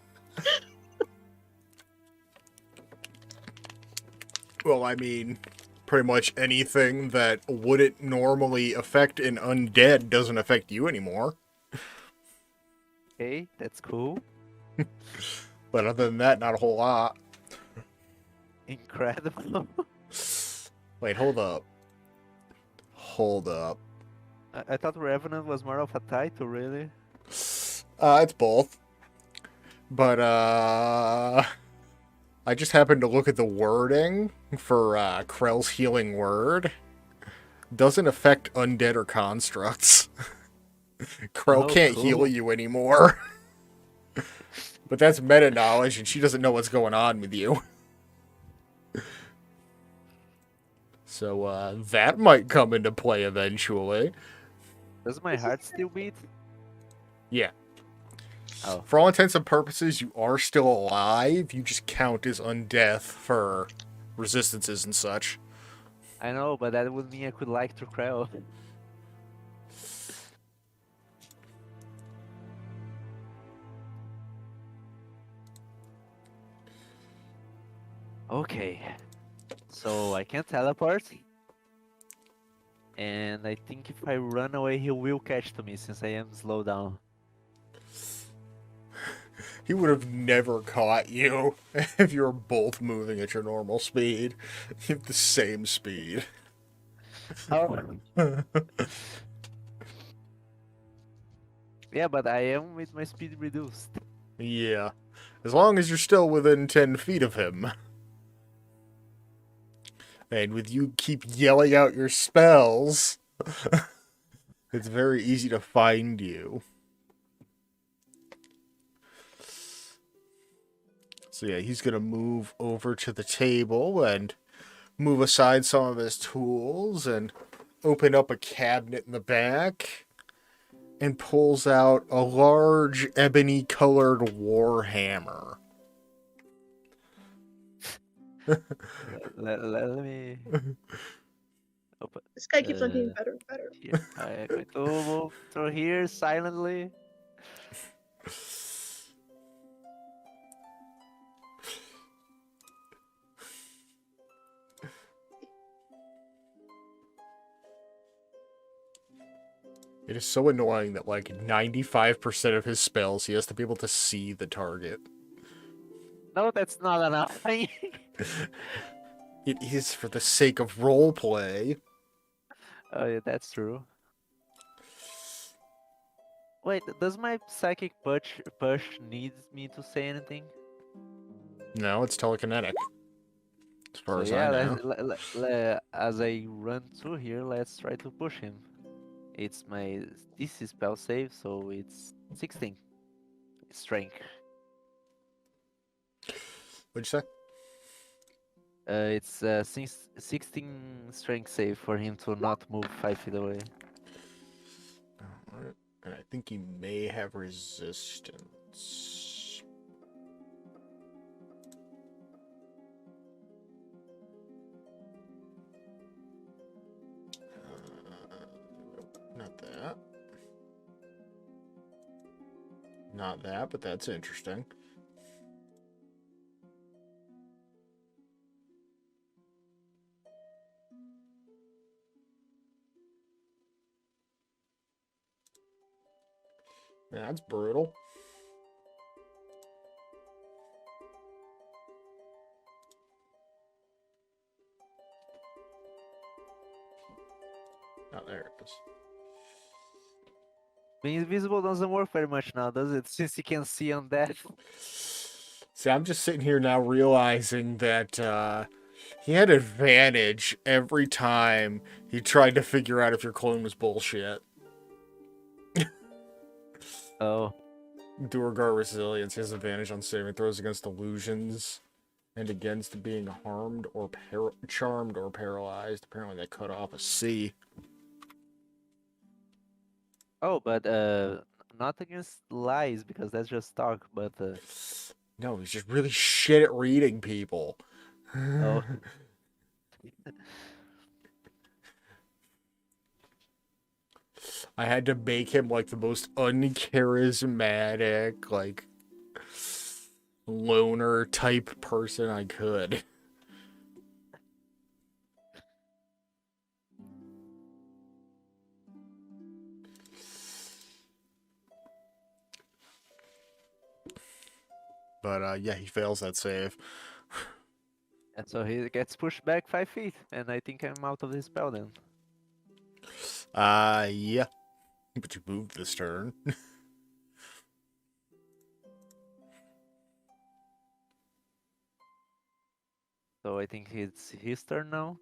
Well, I mean, pretty much anything that wouldn't normally affect an undead doesn't affect you anymore.
Okay, that's cool.
But other than that, not a whole lot.
Incredible.
Wait, hold up. Hold up.
I thought Revenant was more of a title, really.
It's both. But, I just happened to look at the wording for, Krell's healing word. Doesn't affect undead or constructs. Krell
Oh,
can't
cool.
heal you anymore. But that's meta knowledge, and she doesn't know what's going on with you. So, that might come into play eventually.
Does my heart still beat?
Yeah.
Oh,
For all intents and purposes, you are still alive. You just count as undeath for resistances and such.
I know, but that would mean I could like to Krell. Okay, so I can teleport. And I think if I run away, he will catch to me since I am slowed down.
He would have never caught you if you were both moving at your normal speed. You have the same speed.
Oh. Yeah, but I am with my speed reduced.
Yeah. As long as you're still within 10 feet of him. And with you keep yelling out your spells, it's very easy to find you. So yeah, he's gonna move over to the table and move aside some of his tools and open up a cabinet in the back and pulls out a large ebony colored warhammer.
Let me open.
This guy keeps on getting better and better.
Here. I'm going to move through here silently.
It is so annoying that like 95% of his spells he has to be able to see the target.
No, that's not enough.
It is for the sake of roleplay.
Oh yeah, that's true. Wait, does my psychic push need me to say anything?
No, it's telekinetic. As far
So
as
yeah,
I know.
as I run through here, let's try to push him. It's my DC spell save, so it's 16 strength.
What'd you say?
It's 16 strength save for him to not move 5 feet away.
Alright. And I think he may have resistance. Not that. Not that, but that's interesting. Yeah, that's brutal. Oh, there it is.
Being invisible doesn't work very much now, does it? Since you can see on that.
See, I'm just sitting here now realizing that he had advantage every time he tried to figure out if your clone was bullshit.
Oh,
Duergar Resilience has advantage on saving throws against illusions and against being harmed or charmed or paralyzed. Apparently they cut off a C.
oh, but not against lies because that's just talk. But
No, he's just really shit at reading people.
oh,
I had to make him like the most uncharismatic, like loner type person I could. But yeah, he fails that save.
and so he gets pushed back 5 feet, and I think I'm out of the spell then.
Yeah. But you moved this turn.
So I think it's his turn now.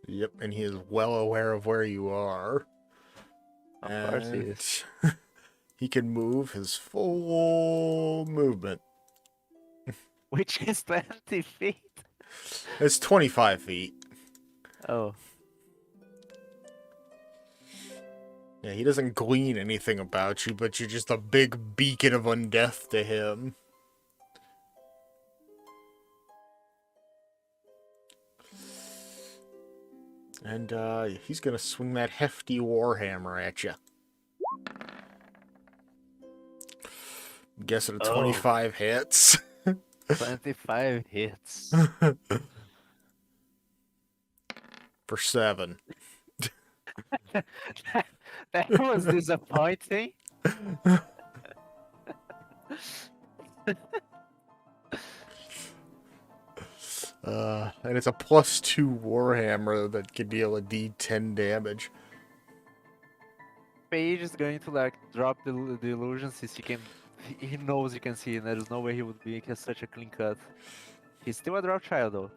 Yep, and he is well aware of where you are.
Of course he is.
He can move his full movement.
Which is 20 feet.
It's 25 feet.
Oh,
Yeah, he doesn't glean anything about you, but you're just a big beacon of undeath to him. And he's gonna swing that hefty warhammer at you. Guessing a 25 hits.
25 hits.
For 7.
That was disappointing.
And it's a +2 warhammer that can deal a D10 damage.
Paige is going to like drop the illusion since he knows you can see, and there's no way he would make such a clean cut. He's still a drop child though.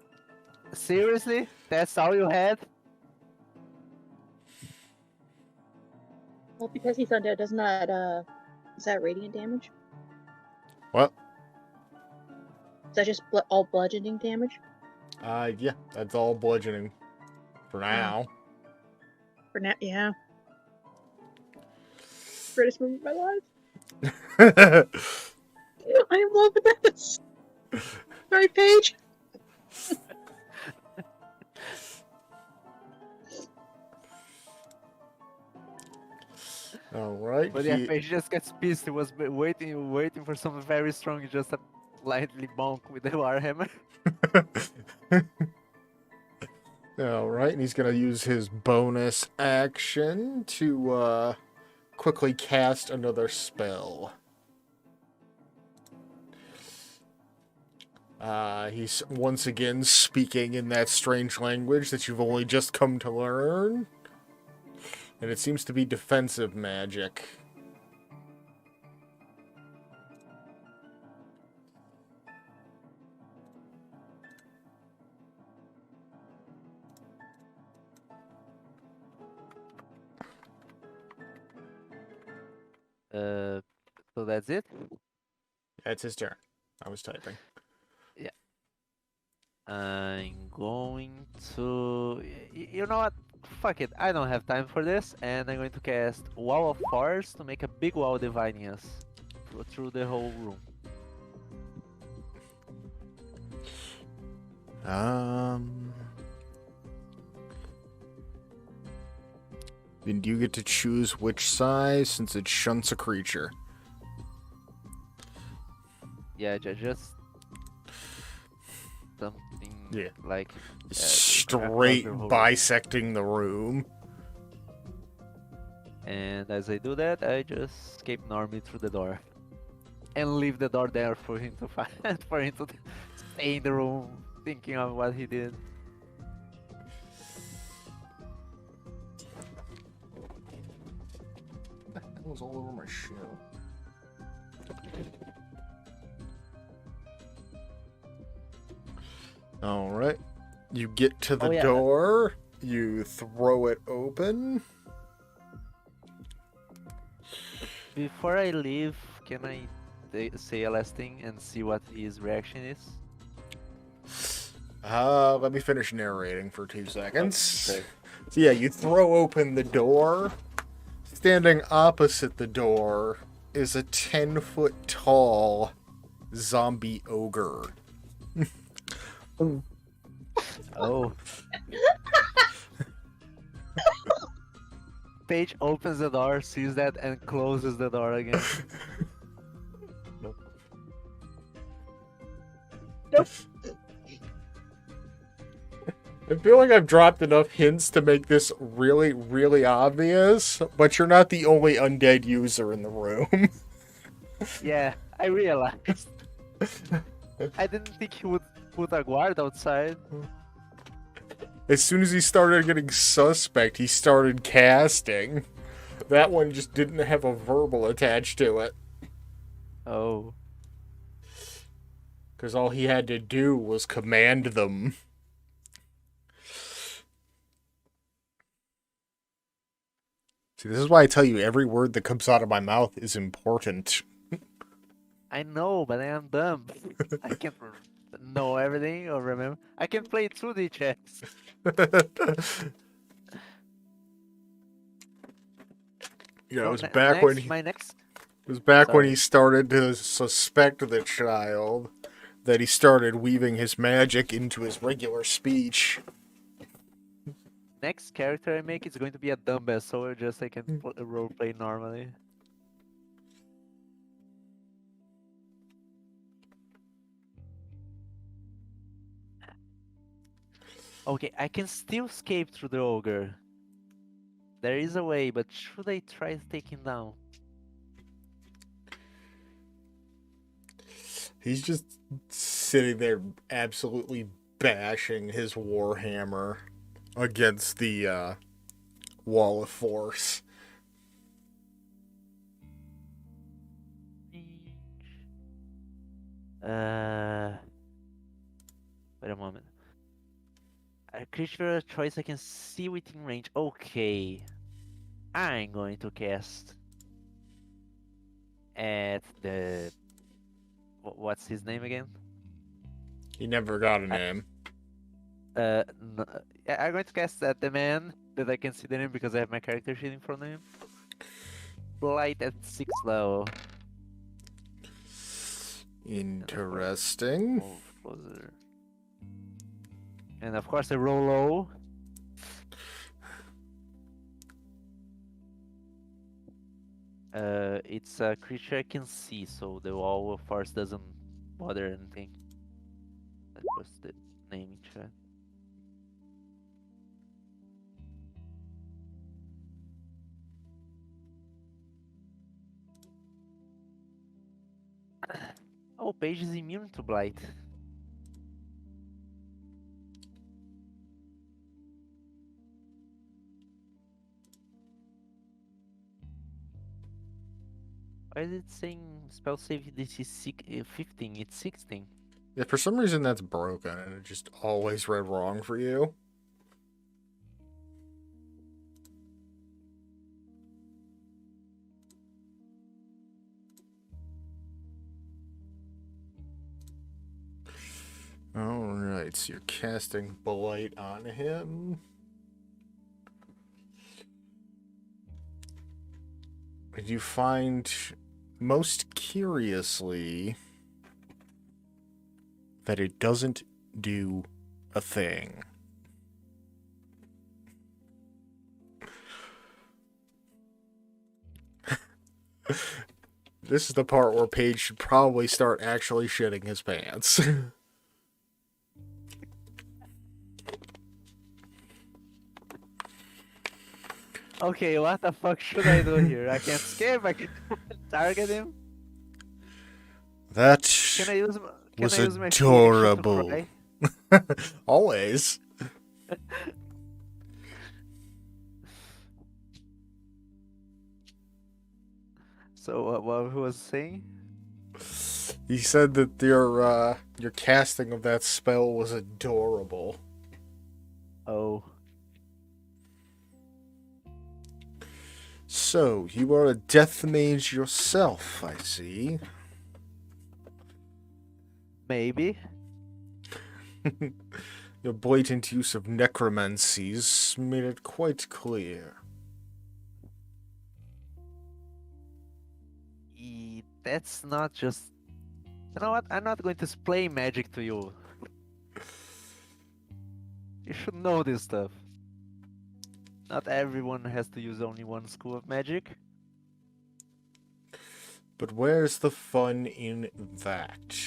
Seriously? That's all you had?
Well, because he's undead, doesn't that is that radiant damage?
What?
Is that just all bludgeoning damage?
Yeah, that's all bludgeoning. For now.
For now, yeah. Greatest moment of my life. I am loving this. Sorry, Paige.
Alright.
But yeah, Paige just gets pissed. He was waiting for something very strong. He just lightly bonk with the warhammer.
Alright, and he's gonna use his bonus action to quickly cast another spell. He's once again speaking in that strange language that you've only just come to learn. And it seems to be defensive magic.
So that's it?
That's his turn. I was typing.
Yeah. I'm going to... You know what? Fuck it. I don't have time for this. And I'm going to cast Wall of Force to make a big wall dividing us through the whole room.
Then you get to choose which size since it shunts a creature.
Yeah, just something like
straight
across the whole room.
bisecting the room.
And as I do that, I just escape Normie through the door. And leave the door there for him to find, for him to stay in the room thinking of what he did.
That was all over my shoe. Alright. You get to the
Oh, yeah.
door, you throw it open.
Before I leave, can I say a last thing and see what his reaction is?
Let me finish narrating for 2 seconds.
Okay.
So yeah, you throw open the door. Standing opposite the door is a 10-foot tall zombie ogre.
Oh. Paige opens the door, sees that, and closes the door again.
I feel like I've dropped enough hints to make this really, really obvious, but you're not the only undead user in the room.
Yeah, I realized. I didn't think he would put a guard outside.
As soon as he started getting suspect, he started casting. That one just didn't have a verbal attached to it.
Oh.
Because all he had to do was command them. See, this is why I tell you every word that comes out of my mouth is important.
I know, but I am dumb. I can't know everything or remember. I can play 2D chess.
Yeah, it was
So
back when he,
my next.
it was back when
Sorry.
he started to suspect the child that he started weaving his magic into his regular speech.
Next character I make is going to be a dumbass, so just I can roleplay normally. Okay, I can still escape through the ogre. There is a way, but should I try to take him down?
He's just sitting there absolutely bashing his warhammer against the wall of force.
Wait a moment. A creature choice I can see within range. Okay. I'm going to cast at the... What's his name again?
He never got a name.
No, I'm going to cast at the man that I can see the name because I have my character sheet in front of him. Blight at 6th level.
Interesting.
Move closer. And of course I roll low. It's a creature I can see, so the wall of force doesn't bother anything. Let's post the name in chat. Oh, Paige is immune to blight. Why is it saying spell save DC 15? It's 16.
Yeah, for some reason that's broken and it just always read wrong for you. Alright, so you're casting Blight on him. And you find, most curiously, that it doesn't do a thing. This is the part where Paige should probably start actually shitting his pants.
Okay, what the fuck should I do here? I can't skip. I can target him.
That
Can I use can
was
I use my free action to
adorable.
cry?
Always.
So what he was saying?
He said that your casting of that spell was adorable.
Oh,
So, you are a death mage yourself, I see.
maybe.
Your blatant use of necromancies made it quite clear.
That's not just. You know what? I'm not going to explain magic to you. You should know this stuff. Not everyone has to use only one school of magic.
But where's the fun in that?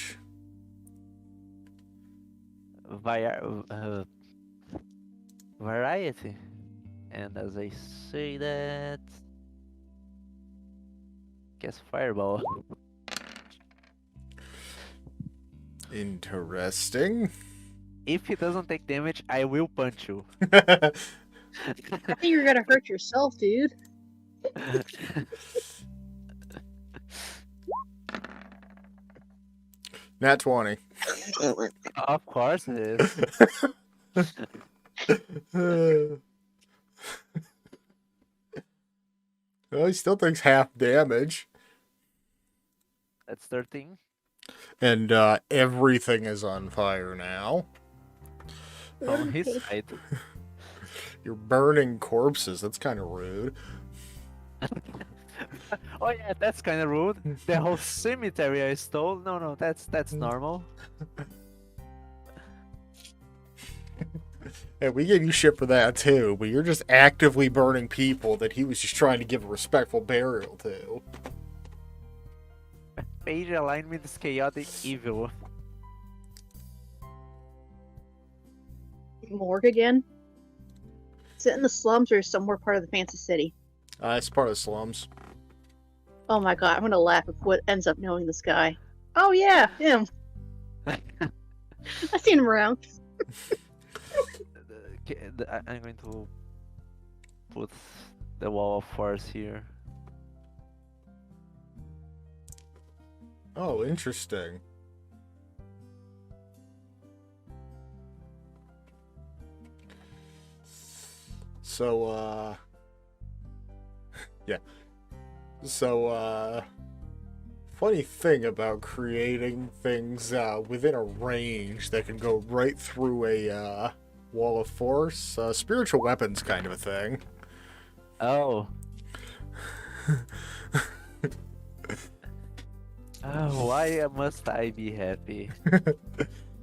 Variety. And as I say that, guess fireball.
Interesting.
If he doesn't take damage, I will punch you.
I think you're gonna hurt yourself, dude.
Nat 20.
Of course it is.
Well, he still takes half damage.
That's 13.
And everything is on fire now.
From his side.
You're burning corpses. That's kind of rude.
Oh yeah, that's kind of rude. The whole cemetery I stole. No, that's normal.
Hey, we gave you shit for that too, but you're just actively burning people that he was just trying to give a respectful burial to.
Page alignment is chaotic evil.
Morgue again? Is it in the slums or somewhere part of the fancy city?
It's part of the slums.
Oh my god, I'm gonna laugh if what ends up knowing this guy. Oh yeah, him. I've seen him around.
I'm going to put the wall of force here.
Oh, interesting. So, yeah. So, funny thing about creating things within a range that can go right through a wall of force, spiritual weapons kind of a thing.
Oh. Oh, why must I be happy?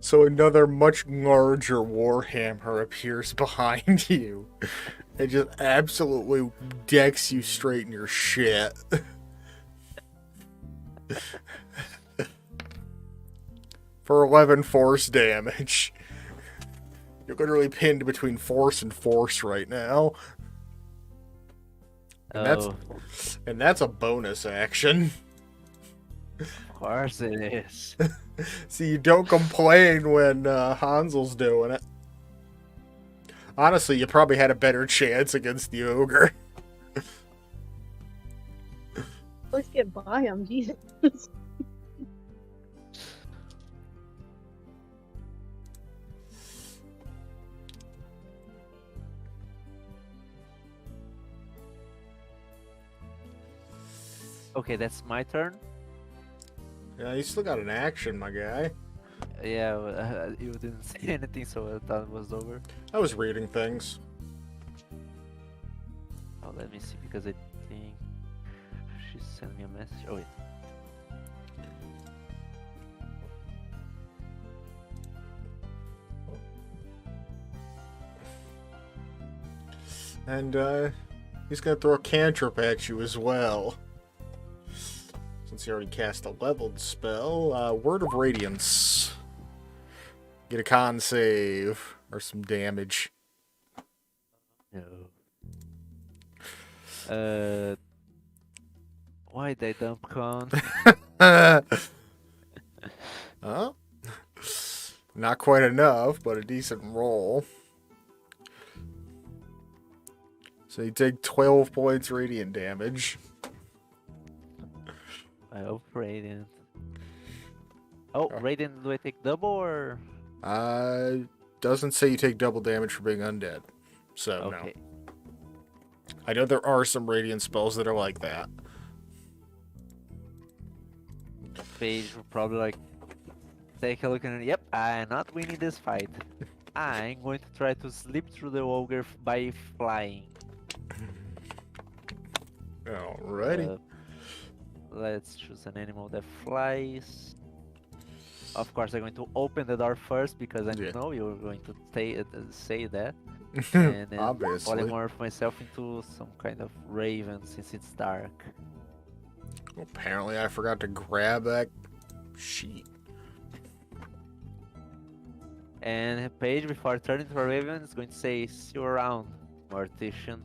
So another much larger warhammer appears behind you. It just absolutely decks you straight in your shit. For 11 force damage. You're literally pinned between force and force right now. And that's a bonus action.
Of course it is.
See, you don't complain when Hansel's doing it. Honestly, you probably had a better chance against the ogre.
Let's get by him, Jesus.
Okay, that's my turn.
Yeah, you still got an action, my guy.
Yeah, you didn't say anything, so I thought it was over.
I was reading things.
Oh, let me see, because I think she sent me a message. Oh, wait.
And he's gonna throw a cantrip at you as well. Since he already cast a leveled spell. Word of Radiance. Get a con save. Or some damage.
No. Uh, why they dump con?
Huh? Not quite enough, but a decent roll. So you take 12 points radiant damage.
I hope Radiant. Oh,
Oh.
Radiant, do I take double or?
Doesn't say you take double damage for being undead. So,
Okay.
no. I know there are some radiant spells that are like that.
Paige will probably like take a look and yep, I'm not winning this fight. I'm going to try to slip through the ogre by flying.
Alrighty.
Let's choose an animal that flies. Of course, I'm going to open the door first because I
Yeah.
know you're going to say that. And then
Obviously.
polymorph myself into some kind of raven since it's dark.
Apparently, I forgot to grab that sheet.
And Paige, before turning to a raven, is going to say, "See you around, mortician."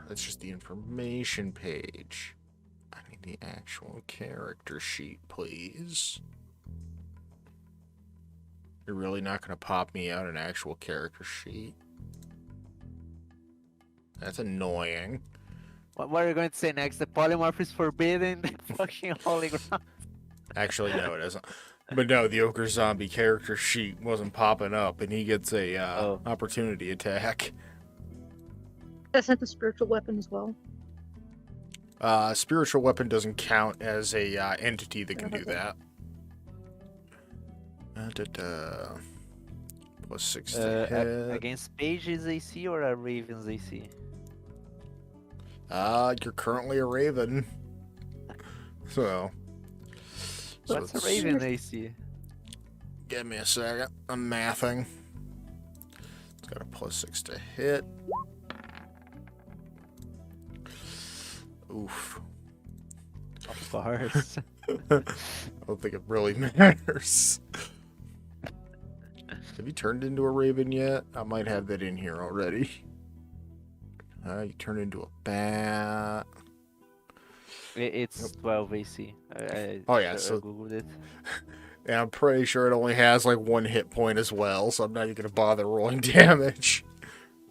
That's just the information page. I need the actual character sheet, please. You're really not going to pop me out an actual character sheet? That's annoying.
What are you going to say next? The polymorph is forbidden. The fucking holy ground.
Actually, no, it isn't. But no, the Ogre Zombie character sheet wasn't popping up, and he gets a opportunity attack.
That's not the spiritual weapon as well.
Spiritual weapon doesn't count as a entity that can do that. Plus 6 to hit.
Against Paige's AC or a Raven's AC?
You're currently a Raven. So
What's a
let's-
Raven AC?
Give me a second. I'm mathing. It's got a plus 6 to hit. Oof.
Of course.
I don't think it really matters. Have you turned into a Raven yet? I might have that in here already. You turn into a bat.
It's 12 AC.
Oh, yeah,
I
so-
googled it.
And I'm pretty sure it only has like 1 hit point as well, so I'm not even going to bother rolling damage.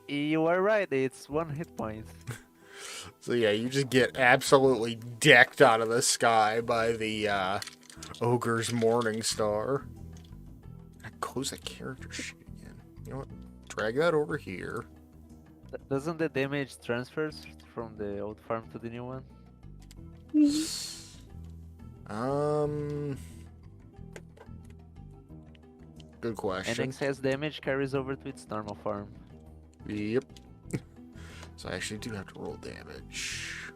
You are right. It's 1 hit point.
So yeah, you just get absolutely decked out of the sky by the Ogre's Morning Star. I close that character sheet again. You know what? Drag that over here.
Doesn't the damage transfers from the old farm to the new one?
Good
And
question.
excess damage carries over to its normal farm.
Yep. So I actually do have to roll damage.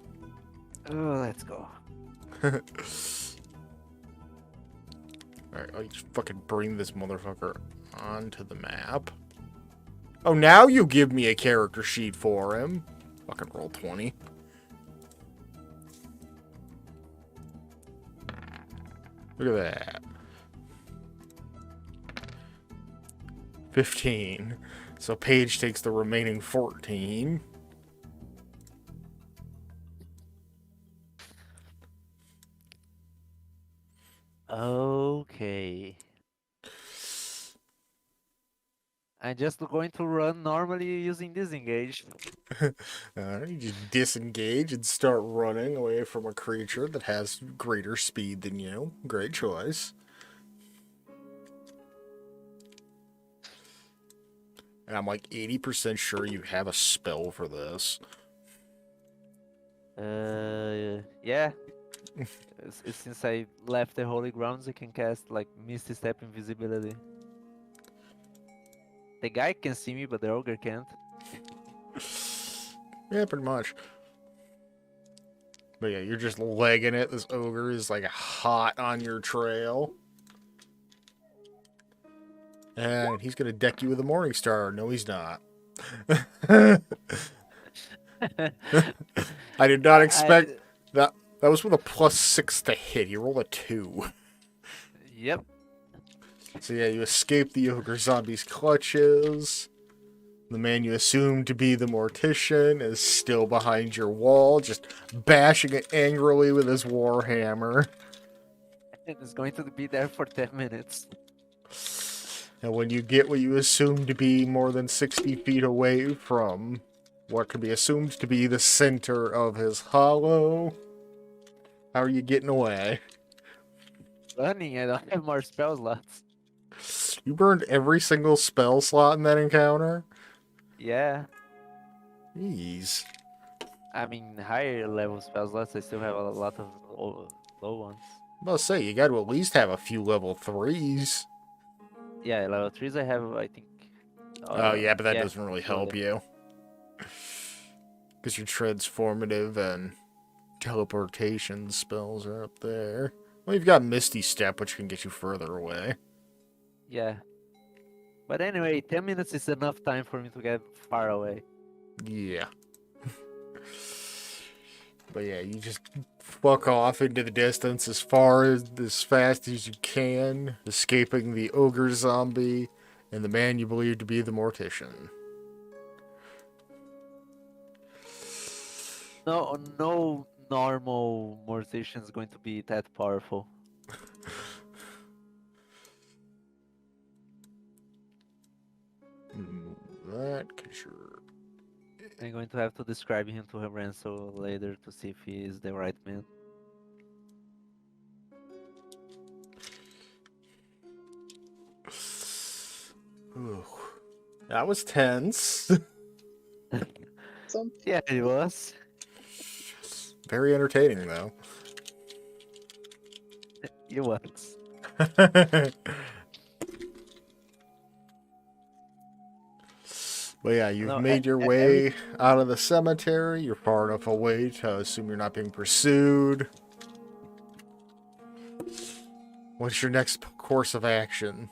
Oh, let's go.
Alright, I'll just fucking bring this motherfucker onto the map. Oh, now you give me a character sheet for him. Fucking roll 20. Look at that. 15. So Paige takes the remaining 14.
Okay. I'm just going to run normally using disengage.
You just disengage and start running away from a creature that has greater speed than you. Great choice. And I'm like 80% sure you have a spell for this.
Yeah. Since I left the holy grounds, I can cast like Misty Step invisibility. The guy can see me, but the ogre can't.
Yeah, pretty much. But yeah, you're just legging it. This ogre is like hot on your trail. And he's gonna deck you with a morning star. No, he's not. I did not expect that. That was with a plus 6 to hit. He rolled a 2.
Yep.
So yeah, you escape the ogre zombie's clutches. The man you assume to be the mortician is still behind your wall, just bashing it angrily with his warhammer.
And it's going to be there for 10 minutes.
And when you get what you assume to be more than 60 feet away from what could be assumed to be the center of his hollow, how are you getting away?
Running, I don't have more spell slots.
You burned every single spell slot in that encounter?
Yeah.
Jeez.
I mean, higher level spell slots, I still have a lot of low ones.
I'm about to say, you got to at least have a few level 3s.
Yeah, level 3s I have, I think.
Oh, yeah, but that
yeah,
doesn't really
two of
help
them.
you. Because your transformative and teleportation spells are up there. Well, you've got Misty Step, which can get you further away.
Yeah. But anyway, 10 minutes is enough time for me to get far away.
Yeah. But yeah, you just fuck off into the distance as fast as you can, escaping the ogre zombie and the man you believe to be the mortician.
No normal mortician is going to be that powerful.
That, cause you're...
I'm going to have to describe him to Renzo later to see if he is the right man.
Ooh. That was tense.
So,
Yeah, he was.
Very entertaining, though.
He was.
But yeah, you've
No,
made your way out of the cemetery. You're far enough away to assume you're not being pursued. What's your next course of action?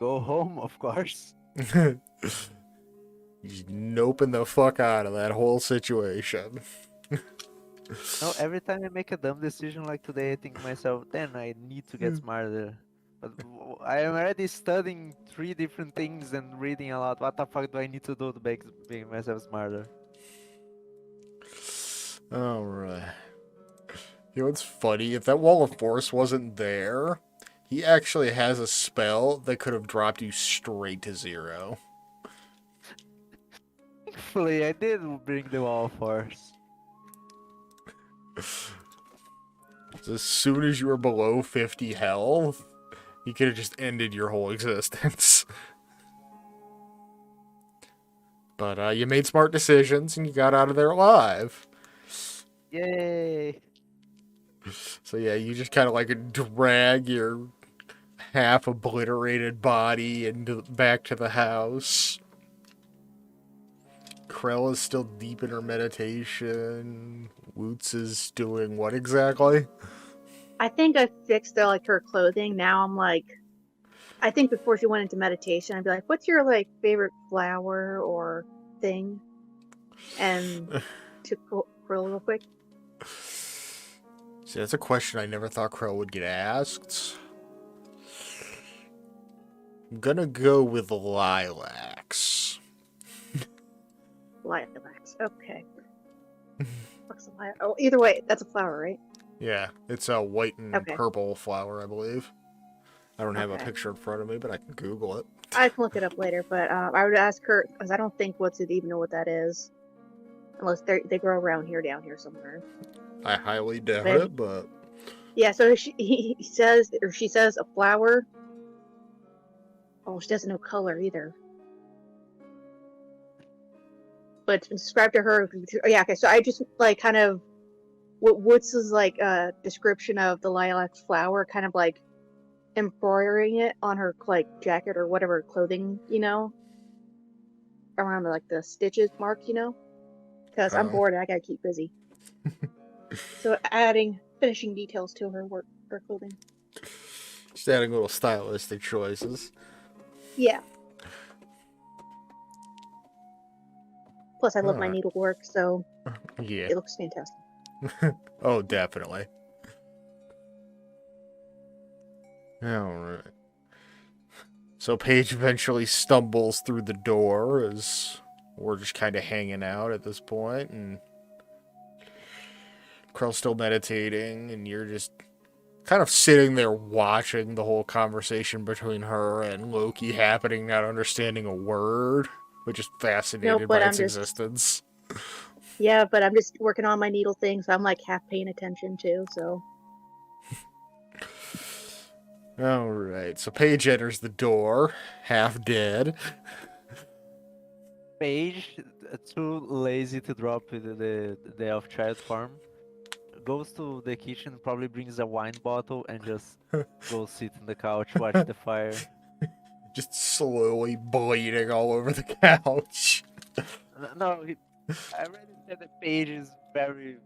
Go home, of course.
Just noping the fuck out of that whole situation.
No, every time I make a dumb decision like today, I think to myself, then I need to get smarter. But I am already studying 3 different things and reading a lot. What the fuck do I need to do to make myself smarter?
Alright. You know what's funny? If that wall of force wasn't there, he actually has a spell that could have dropped you straight to 0.
Thankfully, I did bring the wall force.
As soon as you were below 50 health, he could have just ended your whole existence. But you made smart decisions and you got out of there alive.
Yay!
So yeah, you just kind of like drag your half obliterated body back to the house. Krell is still deep in her meditation. Woots is doing what exactly?
I think I fixed her clothing. Now I'm like, I think before she went into meditation, I'd be like, "What's your favorite flower or thing?" And to Krill real quick.
See, that's a question I never thought Krell would get asked. I'm gonna go with lilacs.
Lilacs. Okay. What's a lilac? Oh, either way, that's a flower, right?
Yeah, it's a white and
Okay.
purple flower, I believe. I don't have a
Okay.
picture in front of me, but I can Google it.
I can look it up later, but I would ask her because I don't think Woods would even know what that is, unless they grow around here, down here somewhere.
I highly doubt
Maybe.
it, but
Yeah, so he says, or she says, a flower. Oh, she doesn't know color either. But it's been described to her. Yeah, okay. So I just kind of what Woods' description of the lilac flower, kind of embroidering it on her jacket or whatever clothing, around the stitches mark, because I'm bored and I gotta keep busy. So finishing details to her work, her clothing.
just adding little stylistic choices.
Yeah. Plus, I love my
Alright.
needlework, so
Yeah.
it looks fantastic.
Oh, definitely. Alright. So Paige eventually stumbles through the door as we're just kind of hanging out at this point, and Krell's still meditating, and you're just kind of sitting there watching the whole conversation between her and Loki happening, not understanding a word, but just fascinated
No,
by
but I'm
its
just
existence.
yeah, but I'm just working on my needle thing, so I'm like half paying attention too. So
Alright, so Paige enters the door, half dead.
Paige, too lazy to drop the elf child form, goes to the kitchen, probably brings a wine bottle, and just goes sit in the couch, watch the fire.
Just slowly bleeding all over the couch.
No, I already said that Paige is very,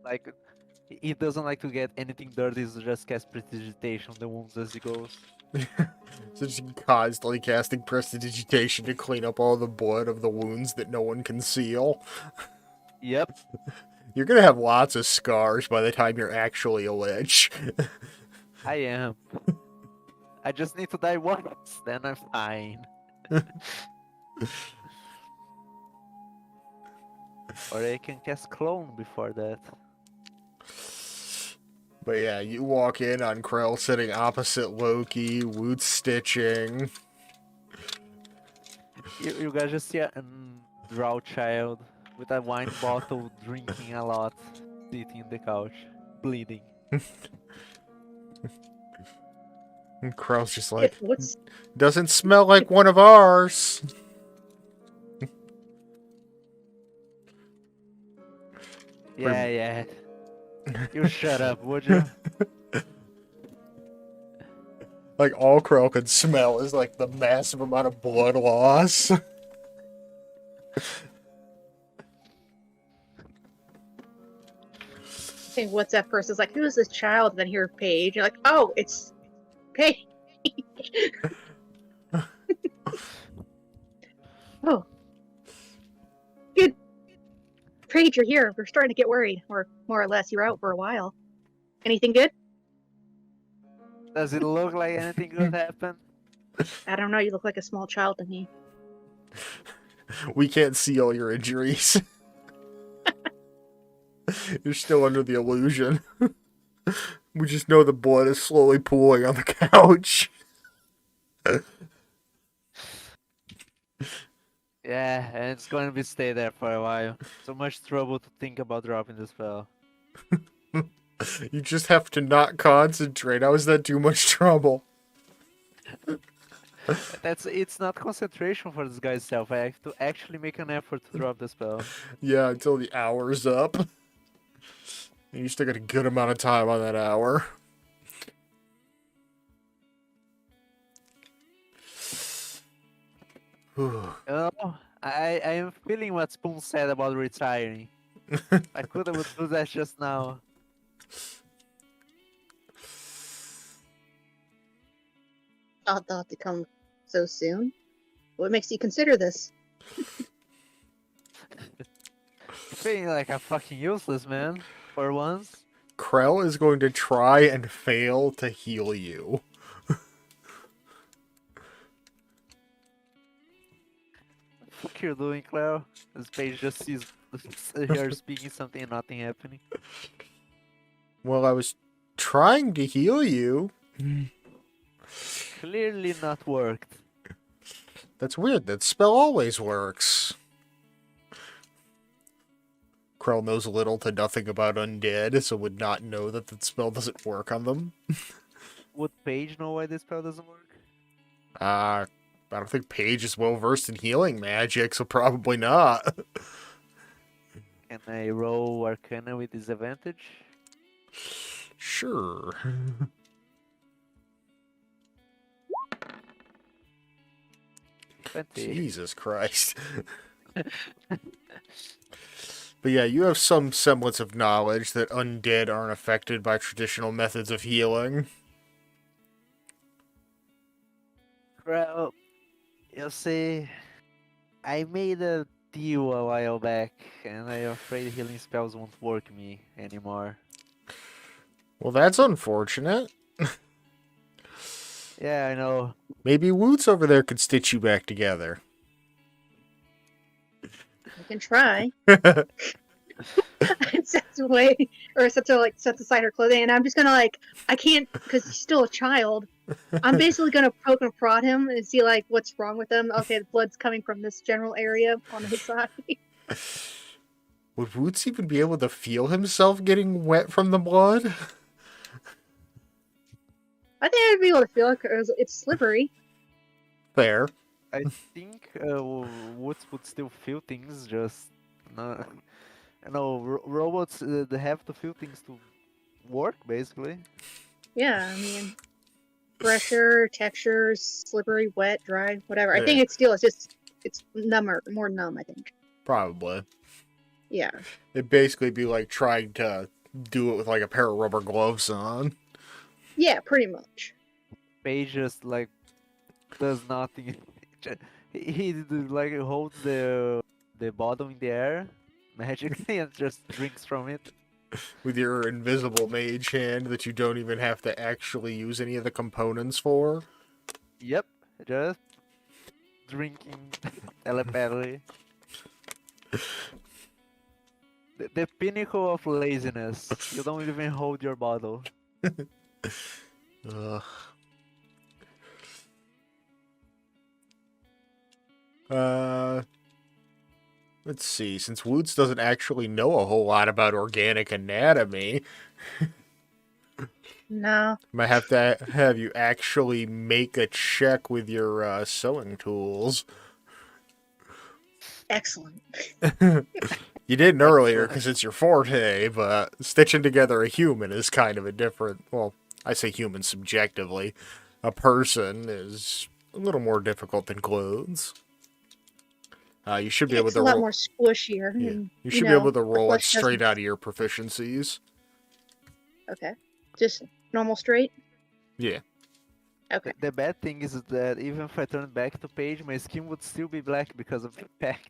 like, he doesn't like to get anything dirty, so just cast prestidigitation on the wounds as he goes.
So just constantly casting prestidigitation to clean up all the blood of the wounds that no one can seal.
Yep,
You're gonna have lots of scars by the time you're actually a lich.
I am. I just need to die once, then I'm fine. Or I can cast clone before that.
But yeah, you walk in on Krell sitting opposite Loki, Woot stitching.
You guys just see a drow child with a wine bottle, drinking a lot, sitting in the couch, bleeding.
And Krell's just like,
what's
doesn't smell like one of ours.
Yeah, yeah. You shut up, would you?
Like, all Krell could smell is like the massive amount of blood loss.
thing? What's that person's like? Who is this child? And then hear Paige. You're like, oh, it's Paige. Oh, good. Paige, you're here. We're starting to get worried, or more or less, you're out for a while. Anything good?
Does it look like anything good happened?
I don't know. You look like a small child to me.
We can't see all your injuries. You're still under the illusion. We just know the blood is slowly pooling on the couch.
Yeah, and it's going to be stay there for a while. So much trouble to think about dropping the spell.
You just have to not concentrate. How is that too much trouble?
It's not concentration for this guy's self. I have to actually make an effort to drop the spell.
Yeah, until the hour's up. And you still got a good amount of time on that hour.
Oh, I am feeling what Spoon said about retiring. I could have do that just now.
Thought to come so soon. What makes you consider this?
Feeling like a fucking useless man for once.
Krell is going to try and fail to heal you.
Fuck you're doing, Claire? This page just sees her speaking something and nothing happening.
Well, I was trying to heal you.
Clearly not worked.
That's weird. That spell always works. Krell knows little to nothing about undead, so would not know that the spell doesn't work on them.
Would Paige know why this spell doesn't work?
I don't think Paige is well versed in healing magic, so probably not.
Can I roll Arcana with disadvantage?
Sure.
20.
Jesus Christ. But yeah, you have some semblance of knowledge that undead aren't affected by traditional methods of healing.
Well, you see, I made a deal a while back, and I'm afraid healing spells won't work me anymore.
Well, that's unfortunate.
Yeah, I know.
Maybe Woots over there could stitch you back together.
I can try. Sets away, or sets to like sets aside her clothing, and I'm just gonna like I can't because he's still a child. I'm basically gonna poke and prod him and see like what's wrong with him. Okay, the blood's coming from this general area on his side.
Would Woots even be able to feel himself getting wet from the blood?
I think I'd be able to feel it because it's slippery.
Fair.
I think Woods would still feel things, just no. No, robots they have to feel things to work, basically.
Yeah, I mean, pressure, textures, slippery, wet, dry, whatever. I
Yeah.
think it's just it's number more numb. I think.
Probably.
Yeah.
It'd basically be like trying to do it with like a pair of rubber gloves on.
Yeah, pretty much.
Paige just like does nothing. He like holds the bottle in the air magically and just drinks from it.
With your invisible mage hand that you don't even have to actually use any of the components for.
Yep, just drinking telepathically. The pinnacle of laziness. You don't even hold your bottle.
Ugh. Let's see. Since Woots doesn't actually know a whole lot about organic anatomy,
No.
might have to have you actually make a check with your sewing tools.
Excellent.
You didn't earlier
Excellent.
because it's your forte, but stitching together a human is kind of a different. Well, I say human subjectively. A person is a little more difficult than clothes. You should be able
It's
to
a lot
roll.
more squishier,
Yeah.
and
You should be able to
the
roll it
flesh
straight
doesn't.
out of your proficiencies.
Okay, just normal straight.
Yeah.
Okay.
The bad thing is that even if I turn back to Paige, my skin would still be black because of the pact.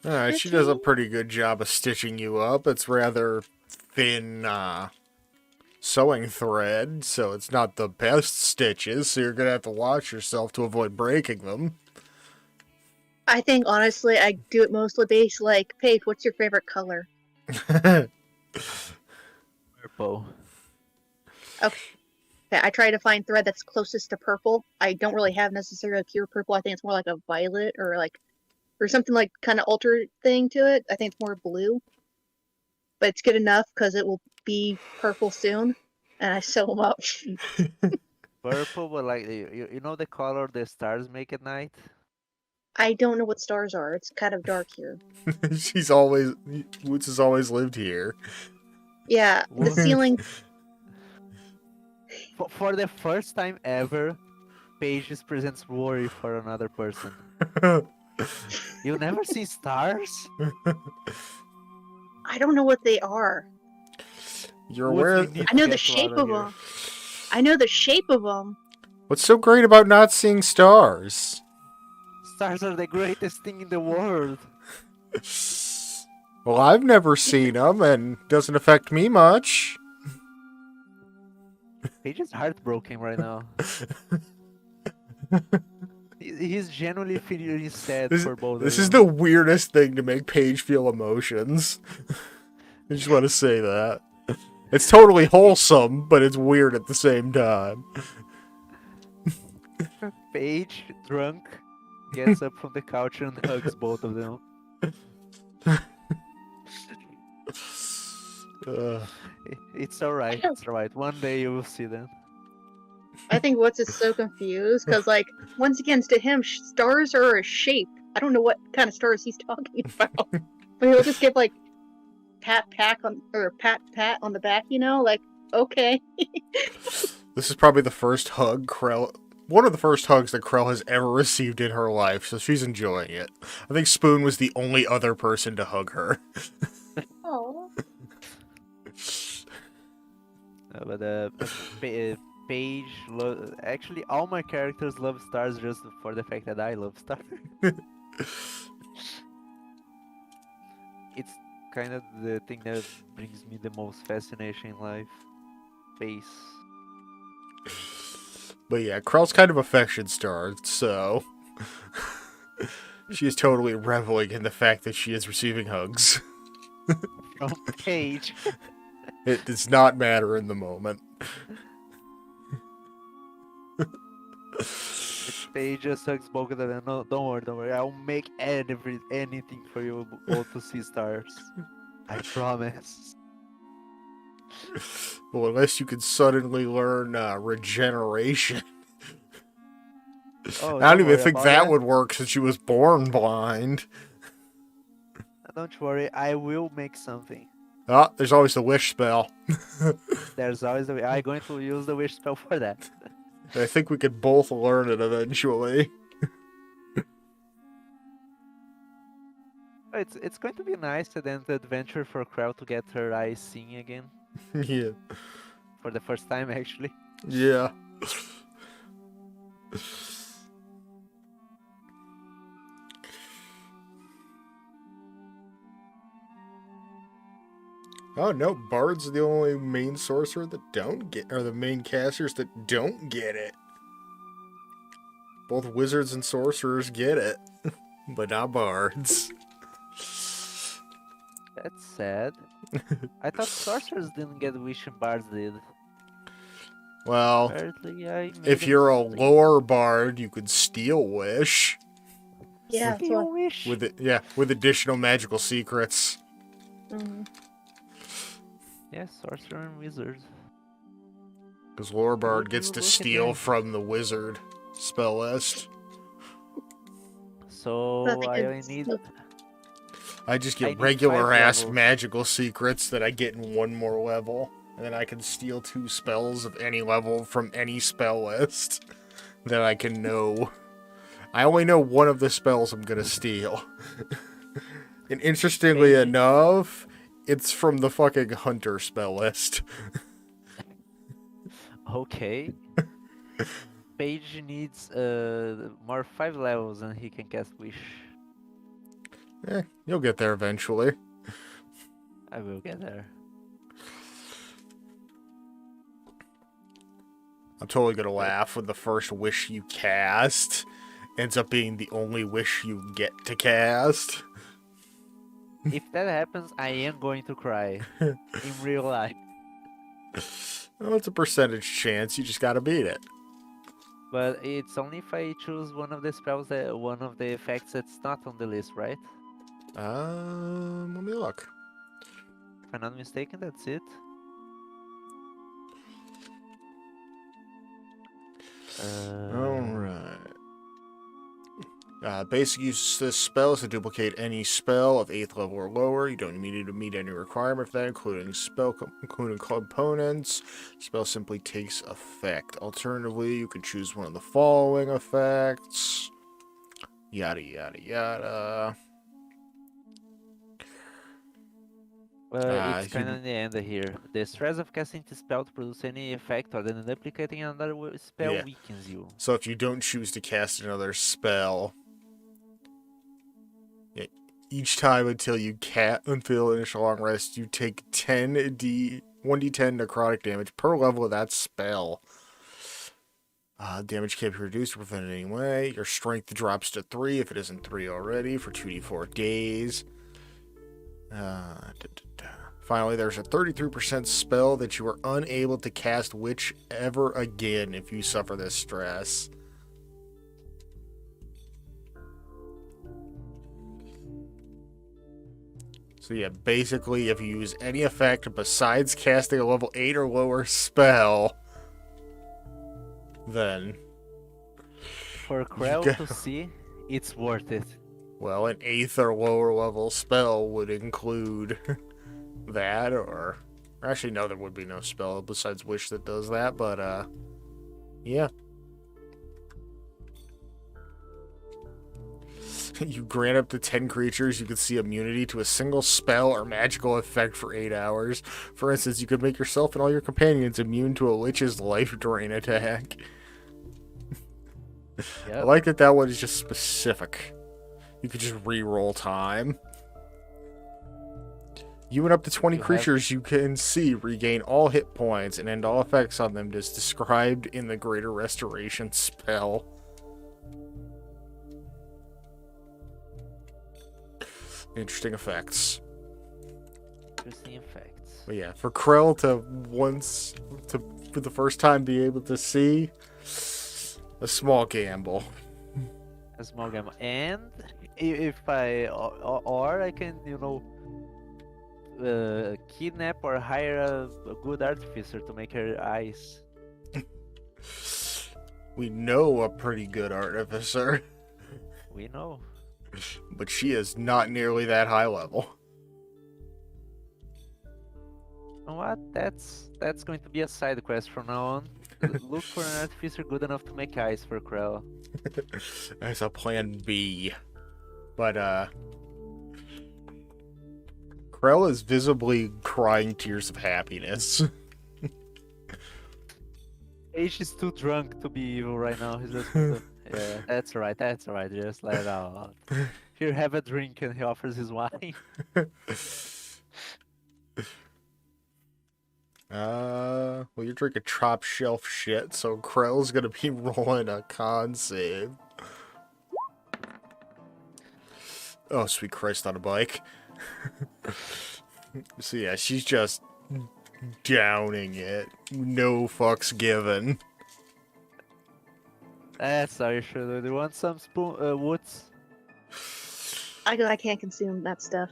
Alright, she does a
Okay.
pretty good job of stitching you up. It's rather thin sewing thread, so it's not the best stitches, so you're gonna have to watch yourself to avoid breaking them.
I think honestly, I do it mostly based like, Paige, what's your favorite color?
Purple.
Okay, I try to find thread that's closest to purple. I don't really have necessarily a pure purple. I think it's more like a violet or something like kind of altered thing to it. I think it's more blue, but it's good enough because it will be purple soon, and I sew them up.
Purple, but like you know the color the stars make at night?
I don't know what stars are. It's kind of dark here.
Woods has always lived here.
Yeah, the ceiling.
For the first time ever, Paige just presents worry for another person. You never see stars?
I don't know what they are.
You're
Woods,
aware.
we need
I
to
know
get
the
you
shape
out
of
here.
them. I know the shape of them.
What's so great about not seeing stars?
Stars are the greatest thing in the world.
Well, I've never seen them, and doesn't affect me much.
Paige is heartbroken right now. He's genuinely feeling sad
This,
for both
this
of
is
them.
the weirdest thing to make Paige feel emotions. I just want to say that. It's totally wholesome, but it's weird at the same time.
Paige, drunk, gets up from the couch and hugs both of them. It's alright, it's alright. One day you will see them.
I think Woods is so confused because, like, once again, to him, stars are a shape. I don't know what kind of stars he's talking about, but he'll just give like pat on or pat on the back, like, okay.
This is probably the first hug one of the first hugs that Krell has ever received in her life, so she's enjoying it. I think Spoon was the only other person to hug her.
Oh.
Paige, actually, all my characters love stars just for the fact that I love stars. It's kind of the thing that brings me the most fascination in life. Space.
But yeah, Krell's kind of affection starved, so she is totally reveling in the fact that she is receiving hugs.
From Paige.
It does not matter in the moment.
Paige just hugs both of them. No, don't worry. I'll make anything for you both to see stars. I promise.
Well, unless you can suddenly learn regeneration.
Oh,
I
don't
don't even
worry
think
about
that would work since she was born blind.
Don't worry, I will make something.
Ah, there's always the wish spell.
There's always a way. I'm going to use the wish spell for that.
I think we could both learn it eventually.
It's going to be nice at the end of the adventure for Krell to get her eyes seeing again.
Yeah.
For the first time, actually.
Yeah. Oh no, Bard's the only main sorcerer that don't get, or the main casters that don't get it. Both wizards and sorcerers get it, but not bards.
That's sad. I thought sorcerers didn't get wish and bards did.
Well,
Apparently, I made
if you're a
mistake.
lower bard, you could steal wish
Yeah, that's
Steal
what.
wish.
with it. Yeah, with additional magical secrets.
Mm.
Yeah, sorcerer and wizard.
Because lower bard
Would
gets
you
to
look at
steal
that?
from the wizard spell list.
So
But they
I
could
only need.
still-
I just
I
get
need
regular
5
ass
levels.
magical secrets that I get in one more level. And then I can steal 2 spells of any level from any spell list that I can know. I only know one of the spells I'm gonna steal. And interestingly
Maybe.
enough, it's from the fucking hunter spell list.
Okay. Paige needs more 5 levels and he can cast wish.
You'll get there eventually.
I will get there.
I'm totally gonna laugh when the first wish you cast ends up being the only wish you get to cast.
If that happens, I am going to cry in real life.
Well, it's a percentage chance, you just gotta beat it.
But it's only if I choose one of the spells that one of the effects that's not on the list, right?
Let me look.
If I'm not mistaken, that's it.
Alright. Basic use of this spell is to duplicate any spell of 8th level or lower. You don't need to meet any requirement for that, including components. Spell simply takes effect. Alternatively, you can choose one of the following effects. Yada yada yada.
It's kind of in the end here. The stress of casting the spell to produce any effect other than duplicating another spell
Yeah.
weakens you.
So if you don't choose to cast another spell, each time until initial long rest, you take 1d10 necrotic damage per level of that spell. Damage can't be reduced or prevented in any way. Your strength drops to 3 if it isn't 3 already for 2d4 days. Finally, there's a 33% spell that you are unable to cast Witch ever again if you suffer this stress. So yeah, basically, if you use any effect besides casting a level 8 or lower spell, then,
For Krell
go.
to see, it's worth it.
well, an 8th or lower level spell would include that, or... Actually, no, there would be no spell besides Wish that does that, but, yeah. You grant up to 10 creatures, you can see immunity to a single spell or magical effect for 8 hours. For instance, you could make yourself and all your companions immune to a witch's life drain attack. I
Yep.
like that one is just specific. You could just re-roll time. You and up to 20
You have-
creatures you can see regain all hit points and end all effects on them as described in the Greater Restoration spell. Interesting effects.
Interesting effects.
But yeah, for Krell for the first time be able to see, a small gamble.
A small game. And if I or I can, kidnap or hire a good artificer to make her eyes.
We know a pretty good artificer,
We know.
but she is not nearly that high level.
You know what? That's going to be a side quest from now on. Look for an artificer good enough to make eyes for Krell.
That's a plan B. But, Krell is visibly crying tears of happiness.
H is too drunk to be evil right now. He's just going to... Yeah, that's right. Just let it out. Here, have a drink, and he offers his wine.
Well, you're drinking top shelf shit, so Krell's gonna be rolling a con save. Oh, sweet Christ, on a bike. So yeah, she's just downing it. No fucks given.
That's how you should do. You want some woods?
I can't consume that stuff.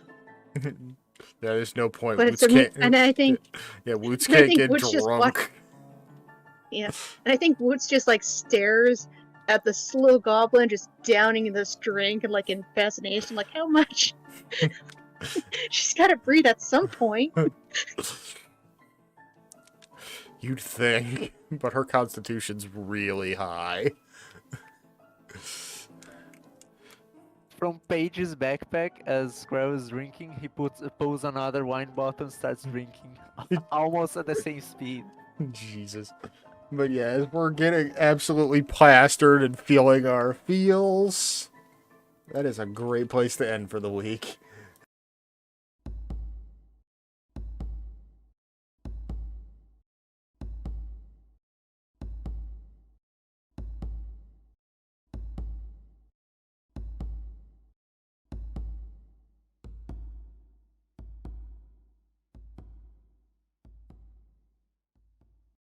There's no point.
But
Woots
it's
can't.
and I think
Yeah, Woots
and I
can't
think
get
Woots just
drunk.
yeah, and I think Woots just like stares at the slow goblin just downing this drink and like in fascination, like how much? She's got to breathe at some point.
You'd think, but her constitution's really high.
From Paige's backpack, as Krell is drinking, he pulls another wine bottle and starts drinking, almost at the same speed.
Jesus. But yeah, as we're getting absolutely plastered and feeling our feels, that is a great place to end for the week.